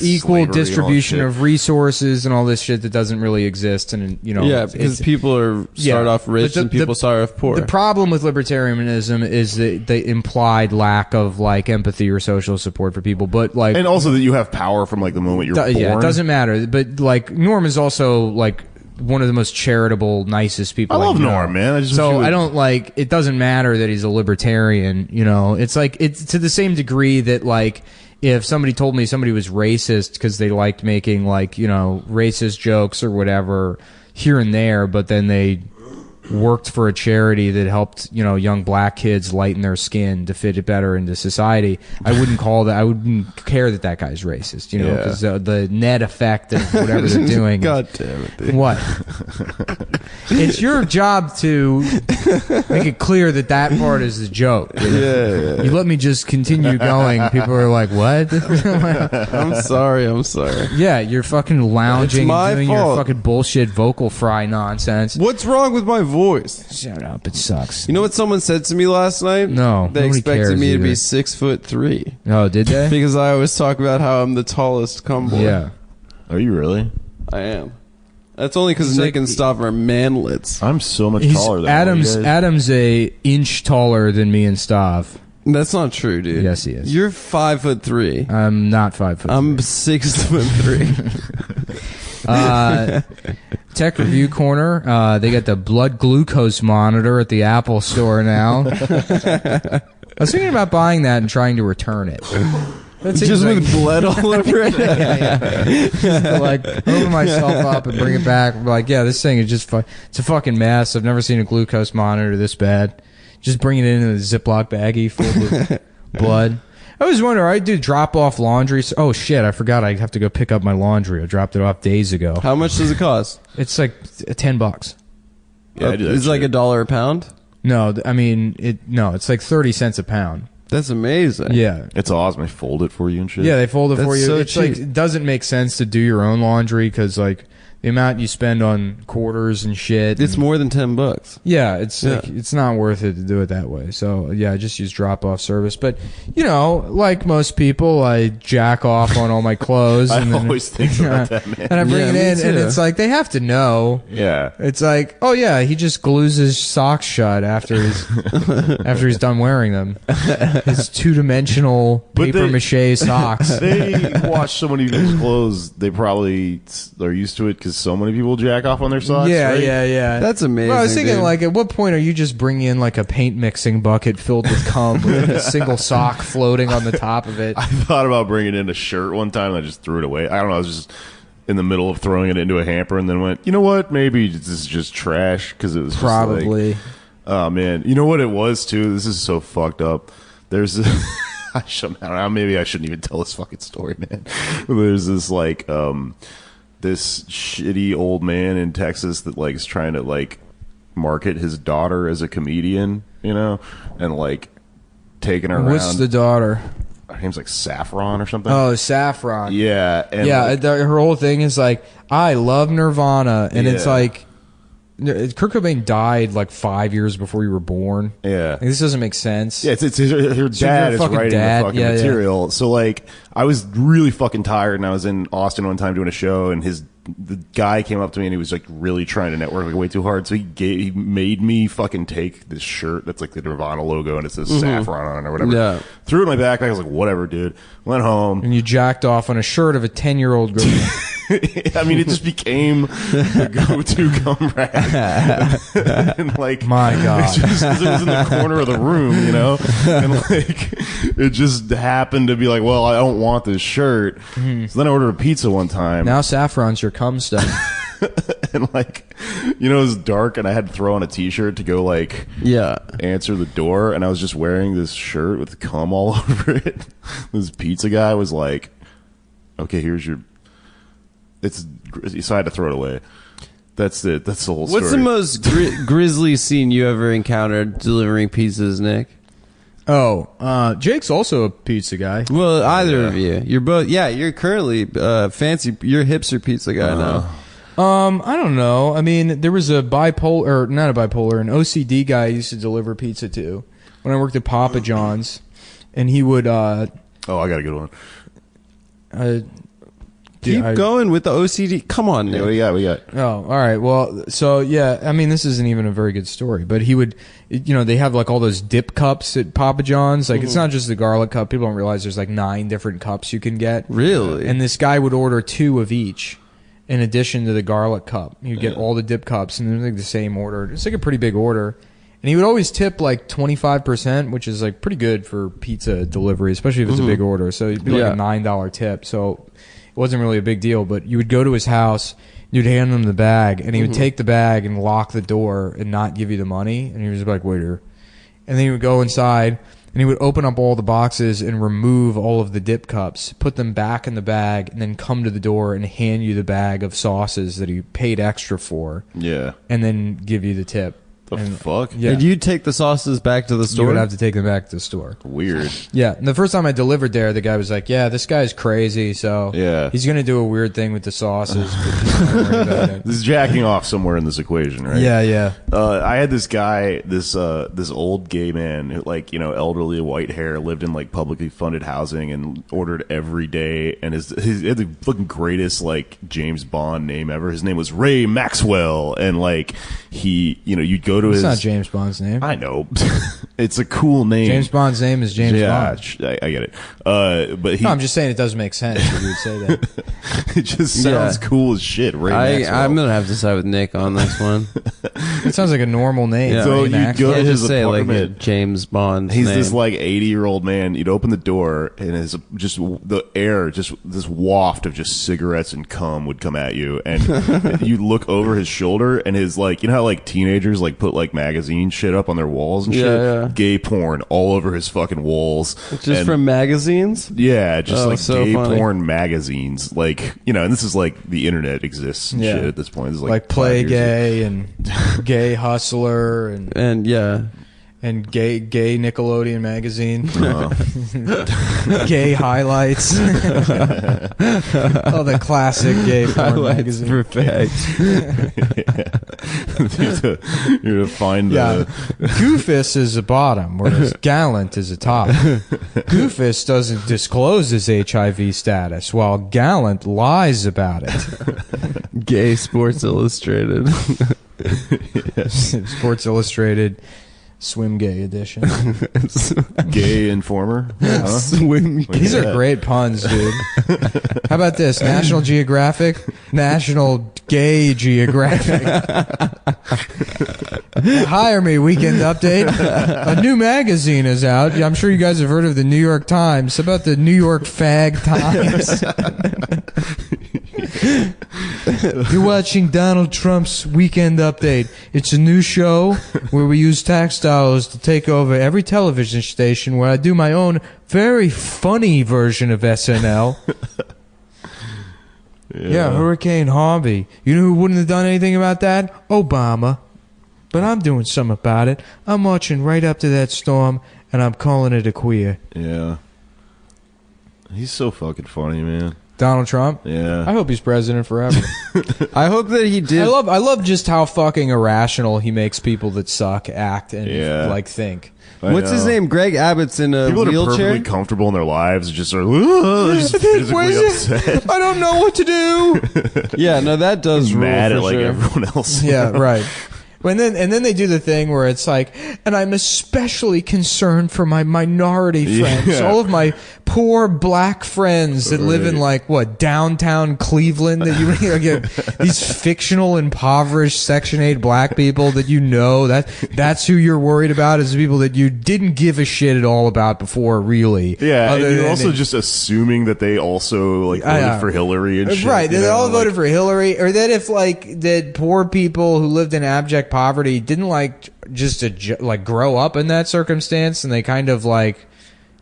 S1: equal distribution of resources and all this shit that doesn't really exist, and
S3: because people start off rich and people start off poor.
S1: The problem with libertarianism is the implied lack of like empathy or social support for people, but like,
S2: and also that you have power from like the moment you're born.
S1: Yeah, it doesn't matter, but like Norm is also like one of the most charitable, nicest people.
S2: I love Norm, man.
S1: I don't like. It doesn't matter that he's a libertarian. It's like it's to the same degree that like if somebody told me somebody was racist because they liked making like racist jokes or whatever here and there, but then they worked for a charity that helped young black kids lighten their skin to fit it better into society, I wouldn't care that guy's racist, because the net effect of whatever they're doing.
S3: God damn it, dude.
S1: What? It's your job to make it clear that part is a joke.
S3: Yeah.
S1: You let me just continue going, people are like, what?
S3: I'm sorry.
S1: Yeah, you're fucking lounging and doing your fucking bullshit vocal fry nonsense.
S3: What's wrong with my voice?
S1: Shut up, it sucks.
S3: You know what someone said to me last night?
S1: No,
S3: they expected me to be 6'3".
S1: Oh, did they?
S3: Because I always talk about how I'm the tallest cumboy.
S1: Yeah.
S2: Are you really?
S3: I am. That's only because Nick and Stav are manlets.
S2: I'm so much taller than
S1: Adam's. Adam's a inch taller than me and Stav.
S3: That's not true, dude.
S1: Yes, he is.
S3: You're 5'3".
S1: I'm not 5'3".
S3: I'm 6'3".
S1: Tech Review Corner. They got the blood glucose monitor at the Apple Store now. I was thinking about buying that and trying to return it.
S3: Just with blood all over it?
S1: Yeah. Like, open myself up and bring it back. Like, yeah, this thing is just it's a fucking mess. I've never seen a glucose monitor this bad. Just bring it in a Ziploc baggie full of blood. I was wondering, I do drop off laundry. Oh shit, I forgot I have to go pick up my laundry. I dropped it off days ago.
S3: How much does it cost?
S1: It's like $10.
S2: Yeah,
S3: it's like $1 a pound?
S1: No, I mean it's like 30 cents a pound.
S3: That's amazing.
S1: Yeah.
S2: It's awesome. They fold it for you and shit.
S1: Yeah, they fold it for you.
S3: So
S1: it's
S3: cheap.
S1: like it doesn't make sense to do your own laundry because like the amount you spend on quarters and shit.
S3: It's more than $10.
S1: Yeah, it's like it's not worth it to do it that way. So yeah, I just use drop off service. But like most people, I jack off on all my clothes.
S2: I always think about that, man.
S1: And I bring it in,
S3: too.
S1: and it's like they have to know.
S2: Yeah,
S1: it's like, oh yeah, he just glues his socks shut after he's done wearing them. His 2-dimensional paper mache socks.
S2: They wash so many people's clothes. They probably are used to it because so many people jack off on their socks.
S1: Yeah,
S2: right?
S1: yeah.
S3: That's amazing.
S1: Well, I was thinking,
S3: dude.
S1: like, at what point are you just bringing in like a paint mixing bucket filled with cum with a single sock floating on the top of it?
S2: I thought about bringing in a shirt one time and I just threw it away. I don't know. I was just in the middle of throwing it into a hamper and then went, you know what? Maybe this is just trash because it was just
S1: probably.
S2: Like, oh man, you know what it was too? This is so fucked up. There's I don't know, maybe I shouldn't even tell this fucking story, man. There's this like this shitty old man in Texas that like is trying to like market his daughter as a comedian, and like taking her around.
S1: What's the daughter?
S2: her name's like Saffron or something.
S1: Oh, Saffron.
S2: Yeah. And
S1: yeah,
S2: like,
S1: her whole thing is like, I love Nirvana. And it's like, Kurt Cobain died like 5 years before you were born.
S2: Yeah.
S1: Like, this doesn't make sense.
S2: Yeah, it's her dad is writing the fucking material. So like, I was really fucking tired, and I was in Austin one time doing a show, and the guy came up to me and he was like really trying to network like way too hard. So he made me fucking take this shirt that's like the Nirvana logo and it says Saffron on it or whatever. Yeah. Threw it in my backpack. I was like, whatever, dude. Went home.
S1: And you jacked off on a shirt of a 10-year-old girl.
S2: I mean, it just became the go-to gum rag. And like,
S1: my God.
S2: It was in the corner of the room, you know? And like, it just happened to be like, well, I don't want this shirt. Mm-hmm. So then I ordered a pizza one time.
S1: Now Saffron's your cum stuff.
S2: And like, you know, it was dark and I had to throw on a t-shirt to go like answer the door, and I was just wearing this shirt with cum all over it. This pizza guy was like, okay, here's your, so I had to throw it away. That's it. That's the whole story.
S3: What's the most grisly scene you ever encountered delivering pizzas, Nick?
S1: Oh, Jake's also a pizza guy.
S3: Well, either of you. You're both. Yeah, you're currently fancy. You're a hipster pizza guy now.
S1: I don't know. I mean, there was a bipolar, or not a bipolar, an OCD guy I used to deliver pizza to when I worked at Papa John's, and he would. Oh,
S2: I got a good one.
S3: Keep going with the OCD. Come on, Nick.
S2: Yeah, we got.
S1: Oh, all right. Well, so yeah, I mean, this isn't even a very good story, but he would, you know, they have like all those dip cups at Papa John's. Like, it's not just the garlic cup. People don't realize there's like 9 different cups you can get.
S3: Really?
S1: And this guy would order 2 of each in addition to the garlic cup. You'd get all the dip cups, and they're like the same order. It's like a pretty big order. And he would always tip like 25%, which is like pretty good for pizza delivery, especially if it's a big order. So it'd be like a $9 tip. So it wasn't really a big deal, but you would go to his house, you'd hand him the bag, and he would take the bag and lock the door and not give you the money. And he was like, waiter. And then he would go inside, and he would open up all the boxes and remove all of the dip cups, put them back in the bag, and then come to the door and hand you the bag of sauces that he paid extra for.
S2: Yeah.
S1: And then give you the tip.
S2: The fuck?
S1: Yeah.
S3: Did you take the sauces back to the store?
S1: You would have to take them back to the store.
S2: Weird.
S1: Yeah. And the first time I delivered there, the guy was like, yeah, this guy's crazy, so he's going to do a weird thing with the sauces. But don't worry about it.
S2: This is jacking off somewhere in this equation, right?
S1: Yeah, yeah.
S2: I had this guy, this old gay man, who, like, you know, elderly, white hair, lived in like publicly funded housing and ordered every day. And he had the fucking greatest like James Bond name ever. His name was Ray Maxwell, and like he, you know, you'd go to
S1: It's
S2: his.
S1: not James Bond's name.
S2: I know. It's a cool name.
S1: James Bond's name is James Bond.
S2: I get it. But he.
S1: No, I'm just saying it doesn't make sense if you would say that.
S2: It just sounds cool as shit. Ray Maxwell.
S3: I'm gonna have to side with Nick on this one.
S1: It sounds like a normal name.
S3: Yeah.
S2: So
S1: Ray
S2: you
S1: Maxwell.
S2: go to his
S3: just say like a
S2: apartment.
S3: James Bond.
S2: He's
S3: name.
S2: this like 80-year-old man. You'd open the door, and his just the air, just this waft of just cigarettes and cum would come at you, and you look over his shoulder, and his like, you know how like teenagers like put like magazine shit up on their walls and shit.
S3: Yeah.
S2: Gay porn all over his fucking walls.
S3: Just from magazines.
S2: Yeah, just like
S3: so
S2: gay
S3: funny.
S2: porn magazines, like, you know, and this is like the internet exists and shit at this point. This is like
S1: Play
S2: 5 years
S1: Gay and Gay Hustler and gay Nickelodeon magazine, Gay Highlights, the classic gay porn magazine.
S3: Perfect.
S2: You're to find the
S1: Goofus is a bottom, whereas Gallant is a top. Goofus doesn't disclose his HIV status, while Gallant lies about it.
S3: Gay Sports Illustrated.
S1: Sports Illustrated. Swim Gay edition.
S2: Gay Informer.
S3: Swim.
S1: These are great puns, dude. How about this? National Geographic, National Gay Geographic. Hire me, Weekend Update. A new magazine is out. I'm sure you guys have heard of the New York Times. How about the New York Fag Times? You're watching Donald Trump's Weekend Update. It's a new show where we use tax dollars to take over every television station, where I do my own very funny version of SNL. Yeah, Hurricane Harvey. You know who wouldn't have done anything about that? Obama. But I'm doing something about it. I'm marching right up to that storm, and I'm calling it a queer.
S2: Yeah. He's so fucking funny, man.
S1: Donald Trump.
S2: Yeah.
S1: I hope he's president forever.
S3: I hope that he did.
S1: I love just how fucking irrational he makes people that suck act and like think.
S3: What's his name? Greg Abbott's in a
S2: people
S3: wheelchair.
S2: People that are perfectly comfortable in their lives just are just physically upset.
S1: I don't know what to do.
S3: Yeah, no, that does rule
S2: mad
S3: for
S2: at like
S3: sure.
S2: everyone else.
S1: Yeah, right. And then they do the thing where it's like, and I'm especially concerned for my minority friends,
S2: Yeah.
S1: all of my poor black friends that live in like what downtown Cleveland. That you get these fictional impoverished Section 8 black people that that's who you're worried about, is the people that you didn't give a shit at all about before, really.
S2: Yeah, and you're also just assuming that they also like voted for Hillary and shit.
S1: Right, they all voted for Hillary, or that if like that poor people who lived in abject poverty didn't like just like grow up in that circumstance, and they kind of like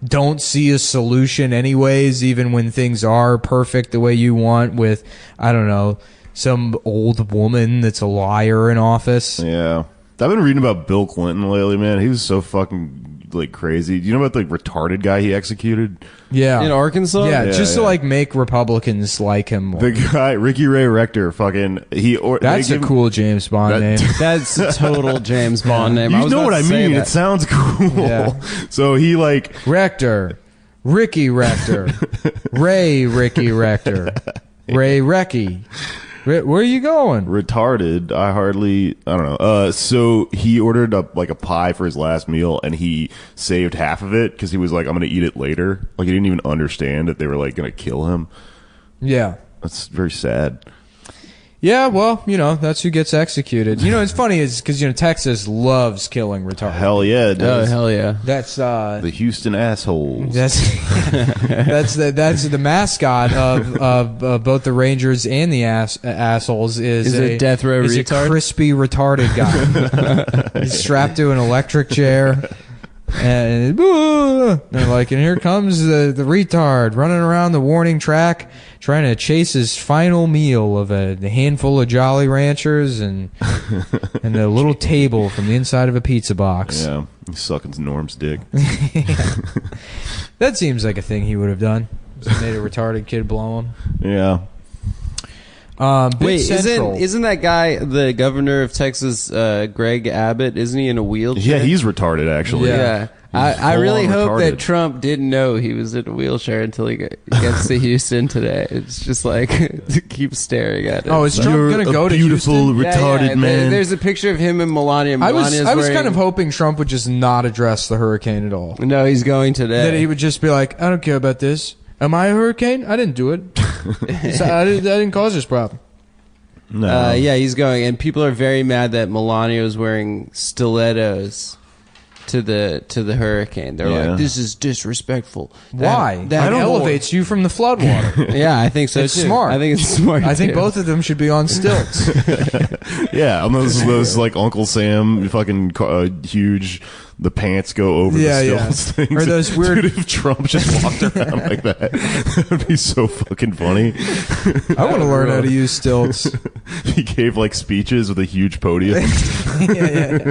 S1: don't see a solution anyways, even when things are perfect the way you want, with I don't know, some old woman that's a liar in office.
S2: Yeah, I've been reading about Bill Clinton lately, man. He was so fucking like crazy. Do you know about the retarded guy he executed?
S1: Yeah,
S3: in Arkansas.
S1: Yeah, just to like make Republicans like him more.
S2: The guy, Ricky Ray Rector, fucking
S1: that's a cool James Bond name.
S3: That's a total James Bond name.
S2: You know what I mean? It sounds cool.
S1: Yeah.
S2: So he like
S1: Rector, Ricky Rector, Ricky Rector, Ray Recchi. Where are you going?
S2: Retarded. I don't know. So he ordered up like a pie for his last meal, and he saved half of it because he was like, I'm going to eat it later. Like he didn't even understand that they were like going to kill him.
S1: Yeah.
S2: That's very sad.
S1: Yeah, well, that's who gets executed. It's funny is because, Texas loves killing retarded.
S2: Hell yeah, it does.
S3: Oh, hell yeah.
S1: That's
S2: the Houston assholes.
S1: that's the mascot of both the Rangers and the assholes is
S3: a death row retard?
S1: A crispy retarded guy. He's strapped to an electric chair. And they're like, and here comes the retard running around the warning track trying to chase his final meal of a handful of Jolly Ranchers and a little table from the inside of a pizza box.
S2: Yeah, he's sucking Norm's dick.
S1: That seems like a thing he would have done. Just made a retarded kid blow him.
S2: Yeah.
S3: Wait, isn't that guy the governor of Texas, Greg Abbott? Isn't he in a wheelchair?
S2: Yeah, he's retarded, actually.
S3: Yeah. I really hope that Trump didn't know he was in a wheelchair until he gets to Houston today. It's just like, keep staring at it.
S1: Oh, is Trump going to go to Houston?
S2: Beautiful, retarded man.
S3: There's a picture of him and Melania.
S1: I was kind of hoping Trump would just not address the hurricane at all.
S3: No, he's going today.
S1: That he would just be like, I don't care about this. Am I a hurricane? I didn't do it. I didn't cause this problem.
S2: No.
S3: Yeah, he's going, and people are very mad that Melania is wearing stilettos to the hurricane. They're like, this is disrespectful.
S1: Why? That elevates you from the floodwater.
S3: Yeah, I think so.
S1: It's
S3: too.
S1: smart.
S3: I think it's smart.
S1: I think both of them should be on stilts.
S2: Yeah, on those like Uncle Sam fucking huge. The pants go over the stilts things.
S1: Or those weird.
S2: Dude, if Trump just walked around like that would be so fucking funny.
S1: I want to learn how to use stilts.
S2: He gave like speeches with a huge podium.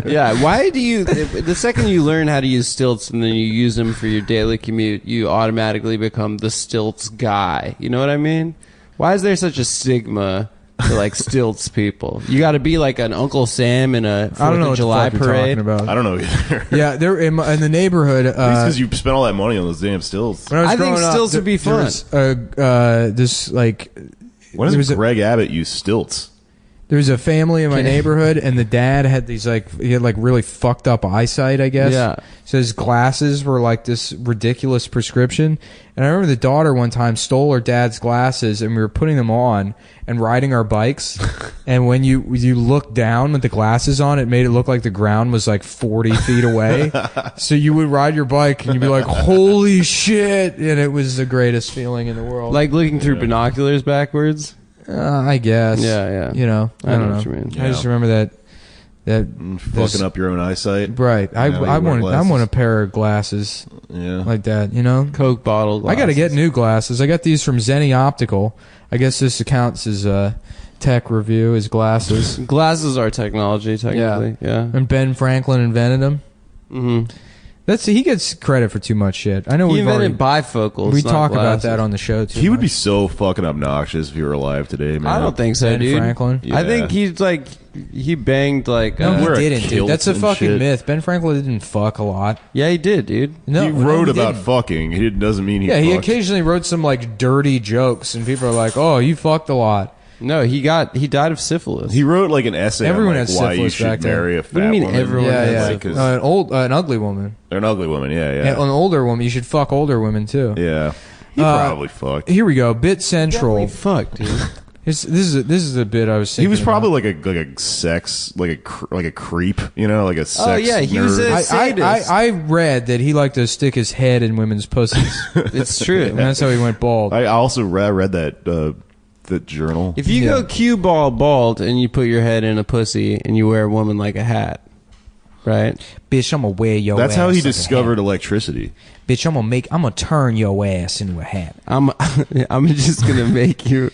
S3: Yeah, why do you? The second you learn how to use stilts and then you use them for your daily commute, you automatically become the stilts guy. You know what I mean? Why is there such a stigma to like stilts people? You got to be like an Uncle Sam in a 4th of July parade.
S1: About.
S2: I don't know either.
S1: Yeah, they're in the neighborhood.
S2: Because you spent all that money on those damn stilts.
S3: I think stilts would be fun.
S1: This like.
S2: Why does Greg Abbott use stilts?
S1: There was a family in my neighborhood, and the dad had these he had really fucked up eyesight, I guess.
S3: Yeah.
S1: So his glasses were like this ridiculous prescription. And I remember the daughter one time stole her dad's glasses, and we were putting them on and riding our bikes. And when you looked down with the glasses on, it made it look like the ground was like 40 feet away. So you would ride your bike, and you'd be like, holy shit. And it was the greatest feeling in the world.
S3: Like looking through binoculars backwards.
S1: I guess.
S3: Yeah.
S1: I don't know.
S3: What you mean.
S1: I just remember that
S2: fucking up your own eyesight.
S1: Right. I want a pair of glasses.
S2: Yeah.
S1: Like that,
S3: Coke bottle glasses.
S1: I got to get new glasses. I got these from Zenni Optical. I guess this counts as a tech review, as glasses.
S3: Glasses are technology, technically. Yeah.
S1: And Ben Franklin invented them.
S3: Mm-hmm.
S1: He gets credit for too much shit. I know
S3: He
S1: we've already
S3: invented bifocals.
S1: we
S3: not
S1: talk about
S3: glasses.
S1: that on the show too.
S2: He would
S1: much.
S2: be so fucking obnoxious if he were alive today, man.
S3: I don't think so,
S1: Ben
S3: dude.
S1: Franklin?
S2: Yeah.
S3: I think he's like he banged like.
S1: No,
S2: Wear a
S1: he didn't, dude.
S2: kilt
S1: That's a
S2: and
S1: fucking
S2: shit.
S1: myth. Ben Franklin didn't fuck a lot.
S3: Yeah, he did, dude.
S1: No,
S2: he wrote about
S1: didn't.
S2: fucking. He doesn't mean he.
S1: Yeah, he
S2: fucked.
S1: occasionally wrote some like dirty jokes, and people are like, "Oh, you fucked a lot."
S3: No, he died of syphilis.
S2: He wrote like an essay
S1: Everyone
S2: on like,
S1: had
S2: why you
S1: syphilis back
S2: should
S1: then.
S2: marry a
S3: What do you
S2: fat
S3: mean
S2: woman.
S3: everyone
S1: Yeah,
S3: had
S1: yeah.
S2: Like, 'cause
S1: An ugly woman.
S2: they're an ugly woman. Yeah,
S1: And
S2: yeah.
S1: an older woman, you should fuck older women too.
S2: Yeah. He probably fucked.
S1: Here we go. Bit Central.
S3: Fuck, dude.
S1: This is a bit I was thinking.
S2: He was probably
S1: about.
S2: like a sex like a creep, you know, like a sex.
S3: yeah, he was
S2: nerd.
S3: a-
S1: I
S3: sadist.
S1: I read that he liked to stick his head in women's pussies.
S3: It's true.
S1: And that's how he went bald.
S2: I also read that journal.
S3: If you
S1: Yeah.
S3: go cue ball bald and you put your head in a pussy and you wear a woman like a hat, right?
S1: Bitch, I'm gonna wear your
S2: That's
S1: ass
S2: how he
S1: like a
S2: discovered
S1: hat.
S2: electricity.
S1: Bitch, I'm gonna turn your ass into a hat.
S3: I'm just gonna make you.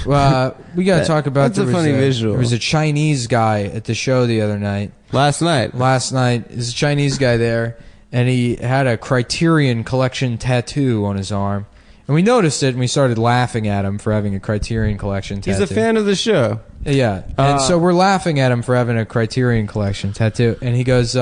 S1: We gotta talk about
S3: that's a funny visual.
S1: There was a Chinese guy at the show the other night.
S3: Last night,
S1: Last night, there's a Chinese guy there, and he had a Criterion Collection tattoo on his arm. And we noticed it, and we started laughing at him for having a Criterion Collection tattoo.
S3: he's a fan of the show.
S1: Yeah. And so we're laughing at him for having a Criterion Collection tattoo. And he goes,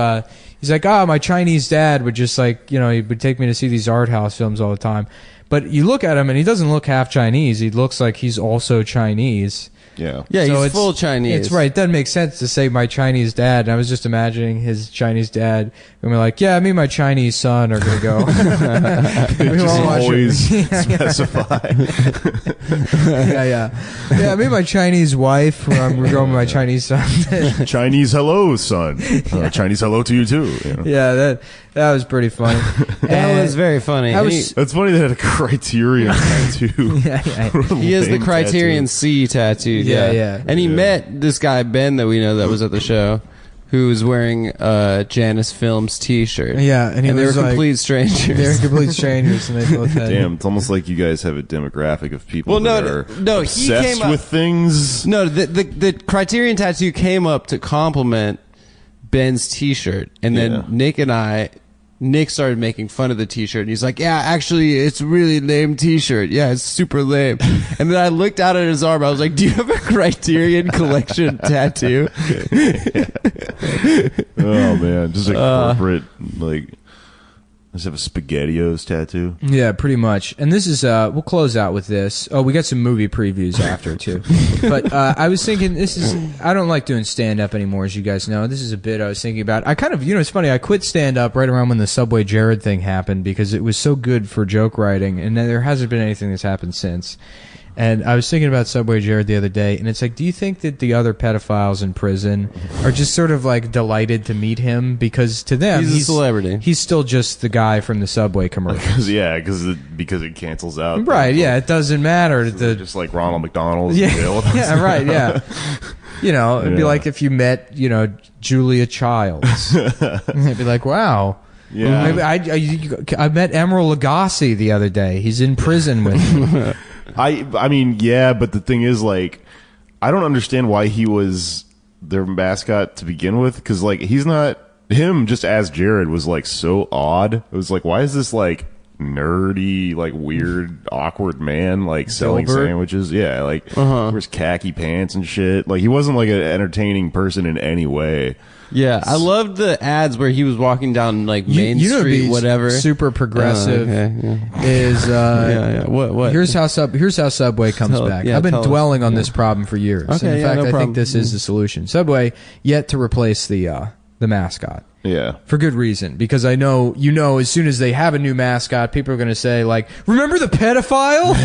S1: he's like, my Chinese dad would just like, he would take me to see these art house films all the time. But you look at him and he doesn't look half Chinese. He looks like he's also Chinese.
S2: Yeah.
S3: Yeah,
S1: So
S3: he's
S1: it's-
S3: full Chinese.
S1: It's right. It doesn't make sense to say my Chinese dad. And I was just imagining his Chinese dad. And we're like, yeah, me and my Chinese son are going to go. We
S2: Just
S1: won't watch it.
S2: always
S1: Yeah,
S2: specify.
S1: yeah. Me and my Chinese wife. We're going with my Chinese son.
S2: Chinese hello, son. Chinese hello to you too. You know?
S1: Yeah, that was pretty funny.
S3: That was very funny.
S1: I
S3: And
S1: was-
S2: That's funny. They had a Criterion tattoo.
S1: Yeah.
S3: he has the
S2: Lame
S3: Criterion
S2: tattoo.
S3: C tattooed.
S1: Yeah,
S3: Yeah,
S1: yeah.
S3: And he met this guy Ben that we know that was at the show, who was wearing Janus Films T-shirt.
S1: Yeah, and he
S3: they were
S1: was like-
S3: complete strangers.
S1: They're complete strangers, and they both had.
S2: Damn, it's almost like you guys have a demographic of people
S3: Well, no,
S2: that are
S3: no, he
S2: obsessed
S3: came up-
S2: with things.
S3: No, the Criterion tattoo came up to compliment Ben's T-shirt, and then
S2: Yeah.
S3: Nick started making fun of the T-shirt, and he's like, "Yeah, actually, it's a really lame T-shirt. Yeah, it's super lame." And then I looked out at his arm. I was like, "Do you have a Criterion Collection tattoo?"
S2: Oh man, just a corporate like. I just have a SpaghettiOs tattoo.
S1: Yeah, pretty much. And this is we'll close out with this. Oh, we got some movie previews after too. But I was thinking I don't like doing stand up anymore, as you guys know. This is a bit I was thinking about. I kind of, it's funny, I quit stand up right around when the Subway Jared thing happened because it was so good for joke writing, and then there hasn't been anything that's happened since. And I was thinking about Subway Jared the other day, and it's like, do you think that the other pedophiles in prison are just sort of like delighted to meet him because to them
S3: He's a celebrity.
S1: He's still just the guy from the Subway commercial.
S2: Because it cancels out.
S1: Right, yeah, it doesn't matter.
S2: They're just like Ronald McDonald's.
S1: Yeah,
S2: deal with us.
S1: yeah, right, yeah. It'd be
S2: Yeah.
S1: like if you met, Julia Childs. It'd be like, wow.
S2: Yeah.
S1: Maybe I met Emeril Lagasse the other day. He's in prison with me.
S2: I mean, yeah, but the thing is, like, I don't understand why he was their mascot to begin with, because, like, he's not him. Just as Jared was like so odd. It was like, why is this like nerdy, like weird, awkward man like selling
S1: Dilbert?
S2: sandwiches? Yeah, like wears khaki pants and shit. Like he wasn't like an entertaining person in any way.
S3: Yeah, I loved the ads where he was walking down like Main
S1: You know what'd
S3: Street,
S1: be
S3: whatever.
S1: super progressive
S3: Okay, yeah.
S1: is
S3: Yeah. What?
S1: Here's how Subway comes
S3: Tell-
S1: back.
S3: yeah,
S1: I've been
S3: tell us.
S1: dwelling on this problem for years.
S3: Okay,
S1: in
S3: yeah,
S1: fact,
S3: no
S1: I
S3: problem.
S1: think this is the solution. Subway yet to replace the mascot.
S2: Yeah.
S1: For good reason, because I know as soon as they have a new mascot, people are going to say like, "Remember the pedophile?"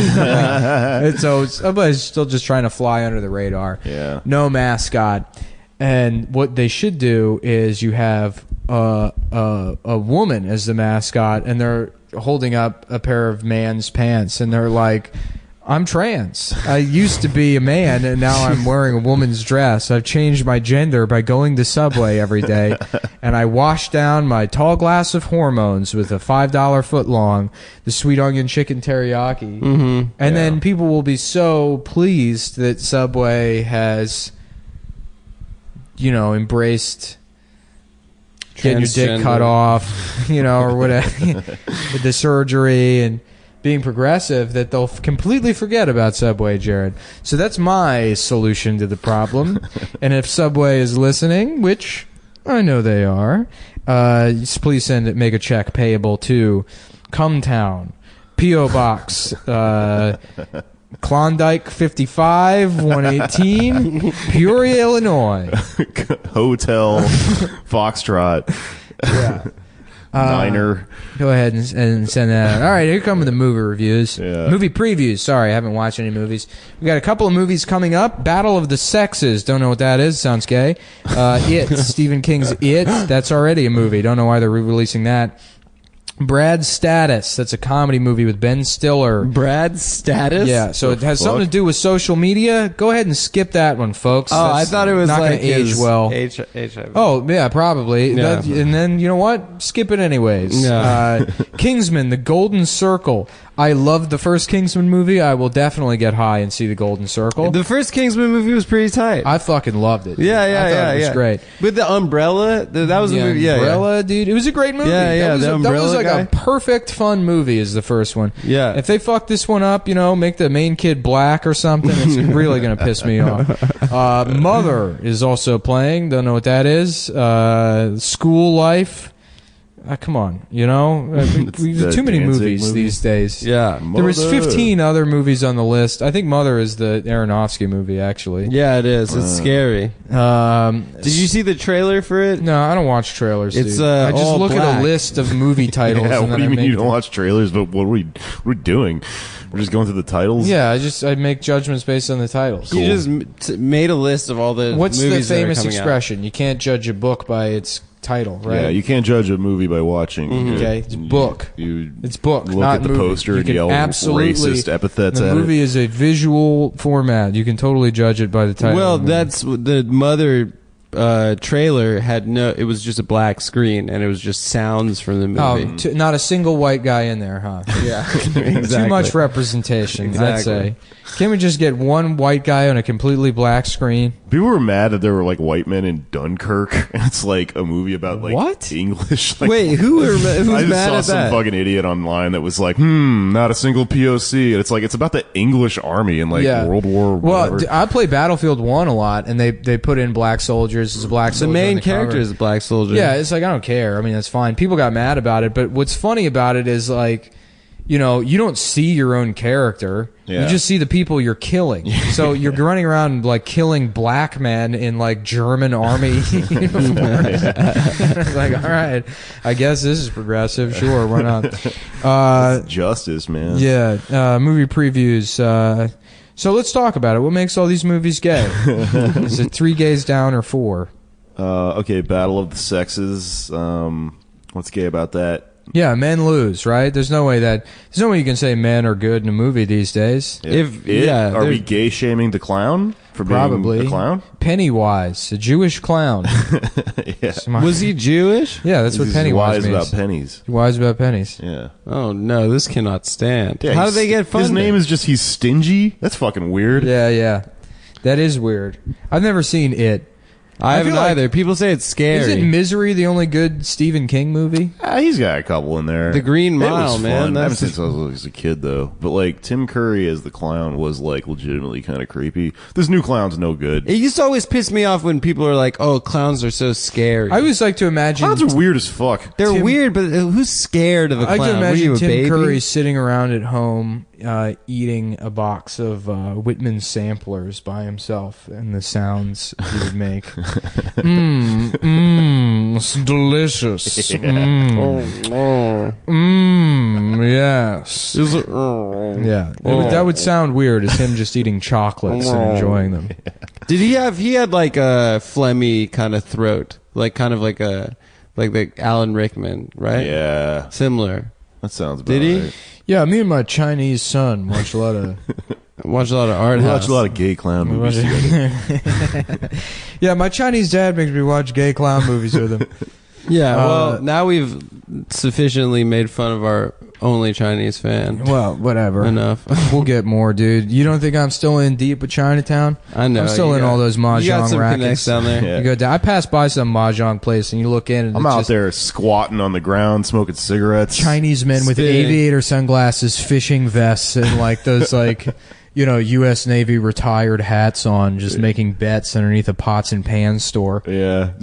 S1: And so Subway's still just trying to fly under the radar.
S2: Yeah.
S1: No mascot, and what they should do is you have a woman as the mascot, and they're holding up a pair of man's pants, and they're like, I'm trans. I used to be a man, and now I'm wearing a woman's dress. I've changed my gender by going to Subway every day, and I wash down my tall glass of hormones with a $5 footlong, the sweet onion chicken teriyaki. Mm-hmm. And then people will be so pleased that Subway has, embraced getting your dick cut off, or whatever, with the surgery and being progressive, that they'll completely forget about Subway, Jared. So that's my solution to the problem. And if Subway is listening, which I know they are, please make a check payable to Cumtown, P.O. Box, Klondike 55, 118, Peoria, Illinois.
S2: Hotel, Foxtrot.
S1: Yeah.
S2: Niner.
S1: Go ahead and send that out. All right, here come the movie reviews.
S2: Yeah.
S1: Movie previews. Sorry, I haven't watched any movies. We got a couple of movies coming up. Battle of the Sexes. Don't know what that is. Sounds gay. It. Stephen King's It. That's already a movie. Don't know why they're re-releasing that. Brad's Status. That's a comedy movie with Ben Stiller.
S3: Brad's Status?
S1: Yeah, so it has something to do with social media. Go ahead and skip that one, folks.
S3: Oh, I thought it was
S1: not
S3: like
S1: going to age well.
S3: HIV.
S1: Oh, yeah, probably.
S3: Yeah.
S1: And then, you know what? Skip it anyways.
S3: Yeah.
S1: Kingsman, The Golden Circle. I loved the first Kingsman movie. I will definitely get high and see The Golden Circle.
S3: The first Kingsman movie was pretty tight.
S1: I fucking loved it.
S3: Yeah,
S1: I thought it was great.
S3: With the umbrella, that was a movie. Yeah,
S1: Umbrella, dude. It was a great movie.
S3: Yeah,
S1: that
S3: the
S1: was like
S3: guy.
S1: a perfect fun movie is the first one.
S3: Yeah.
S1: If they fuck this one up, make the main kid black or something, it's really going to piss me off. Mother is also playing. Don't know what that is. School Life. Come on, we too many movies these days.
S3: Yeah.
S1: There was 15 other movies on the list. I think Mother is the Aronofsky movie, actually.
S3: Yeah, it is. It's scary. Did you see the trailer for it?
S1: No, I don't watch trailers.
S3: It's
S1: dude. I just
S3: all
S1: look
S3: black.
S1: at a list of movie titles.
S2: Yeah,
S1: and
S2: what
S1: then
S2: do you
S1: I
S2: mean you
S1: make
S2: don't watch trailers? But what are we doing? We're just going through the titles?
S1: Yeah, I make judgments based on the titles.
S3: You just made a list of all the
S1: What's
S3: movies
S1: the famous
S3: that are coming
S1: expression? You can't judge a book by its title, right?
S2: Yeah, you can't judge a movie by watching.
S1: Okay, it's book.
S2: It's
S1: book,
S2: look
S1: not
S2: at the
S1: movie.
S2: poster
S1: You
S2: and
S1: can
S2: yell
S1: absolutely,
S2: racist epithets
S1: the
S2: at
S1: movie
S2: it.
S1: is a visual format. You can totally judge it by the title.
S3: Well,
S1: of the movie.
S3: that's the Mother trailer had it was just a black screen and it was just sounds from the movie.
S1: Not a single white guy in there, huh?
S3: Yeah, exactly.
S1: Too much representation, I'd
S3: Exactly.
S1: say. Can't we just get one white guy on a completely black screen?
S2: People were mad that there were like white men in Dunkirk, and it's like a movie about like
S1: What?
S2: English. Like,
S3: Wait, who's
S2: I just
S3: mad
S2: saw
S3: at
S2: some
S3: that?
S2: fucking idiot online that was like, not a single POC, and it's like it's about the English army in like World War.
S1: Well,
S2: whatever.
S1: I play Battlefield 1 a lot, and they put in black soldiers as a black
S3: The
S1: soldier.
S3: main
S1: on the
S3: character
S1: cover.
S3: is a black soldier.
S1: Yeah, it's like I don't care. I mean, that's fine. People got mad about it, but what's funny about it is like, you don't see your own character.
S2: Yeah.
S1: You just see the people you're killing. So you're running around like killing black men in like German army uniforms. Like, all right, I guess this is progressive. Sure, why not?
S2: Justice, man.
S1: Yeah, movie previews. So let's talk about it. What makes all these movies gay? Is it 3 gays down or 4?
S2: Okay, Battle of the Sexes. What's gay about that?
S1: Yeah, men lose, right? There's no way you can say men are good in a movie these days.
S2: Are we gay shaming the clown for
S1: Probably.
S2: being a clown?
S1: Pennywise, a Jewish clown.
S2: Yeah.
S3: Was he Jewish?
S1: Yeah, that's what
S2: He's
S1: Pennywise
S2: wise
S1: means.
S2: about pennies.
S1: Wise about pennies.
S2: Yeah.
S3: Oh no, this cannot stand.
S2: Yeah,
S3: How do they get funded?
S2: His name is just he's stingy. That's fucking weird.
S1: Yeah. That is weird. I've never seen it.
S3: I haven't
S1: feel like-
S3: either. People say it's scary.
S1: Isn't Misery the only good Stephen King movie?
S2: He's got a couple in there.
S3: The Green
S2: It
S3: Mile,
S2: was
S3: man.
S2: fun. I haven't
S3: That's
S2: seen since I was a kid though. But like Tim Curry as the clown was like legitimately kind of creepy. This new clown's no good.
S3: It used to always piss me off when people are like, "Oh, clowns are so scary."
S1: I always like to imagine.
S2: Clowns are weird as fuck.
S3: They're
S1: Tim-
S3: weird, but who's scared of a
S1: I
S3: clown?
S1: can
S3: What are
S1: imagine
S3: you, a
S1: Tim
S3: baby?
S1: Curry sitting around at home eating a box of Whitman samplers by himself, and the sounds he would make. It's delicious. Yes. Yeah, that would sound weird as him just eating chocolates and enjoying them.
S3: Did he have? He had like a phlegmy kind of throat, like kind of like the Alan Rickman, right?
S2: Yeah,
S3: Similar.
S2: that sounds.
S3: Did he?
S2: Right.
S1: Yeah, me and my Chinese son watch a lot of.
S3: Watch a lot of art
S2: We
S3: house.
S2: watch a lot of gay clown movies together.
S1: Yeah, my Chinese dad makes me watch gay clown movies with him.
S3: Yeah. Well, now we've sufficiently made fun of our only Chinese fan.
S1: Well, whatever.
S3: Enough.
S1: We'll get more, dude. You don't think I'm still in deep with Chinatown?
S3: I know.
S1: I'm still in all those mahjong
S3: you got some
S1: rackets
S3: connects down there.
S2: Yeah.
S1: You go down. I pass by some mahjong place, and you look in, and
S2: I'm
S1: it's
S2: out
S1: just
S2: there squatting on the ground, smoking cigarettes.
S1: Chinese men with
S3: Spitting.
S1: aviator sunglasses, fishing vests, and like those like U.S. Navy retired hats on, just making bets underneath a pots and pans store.
S2: Yeah.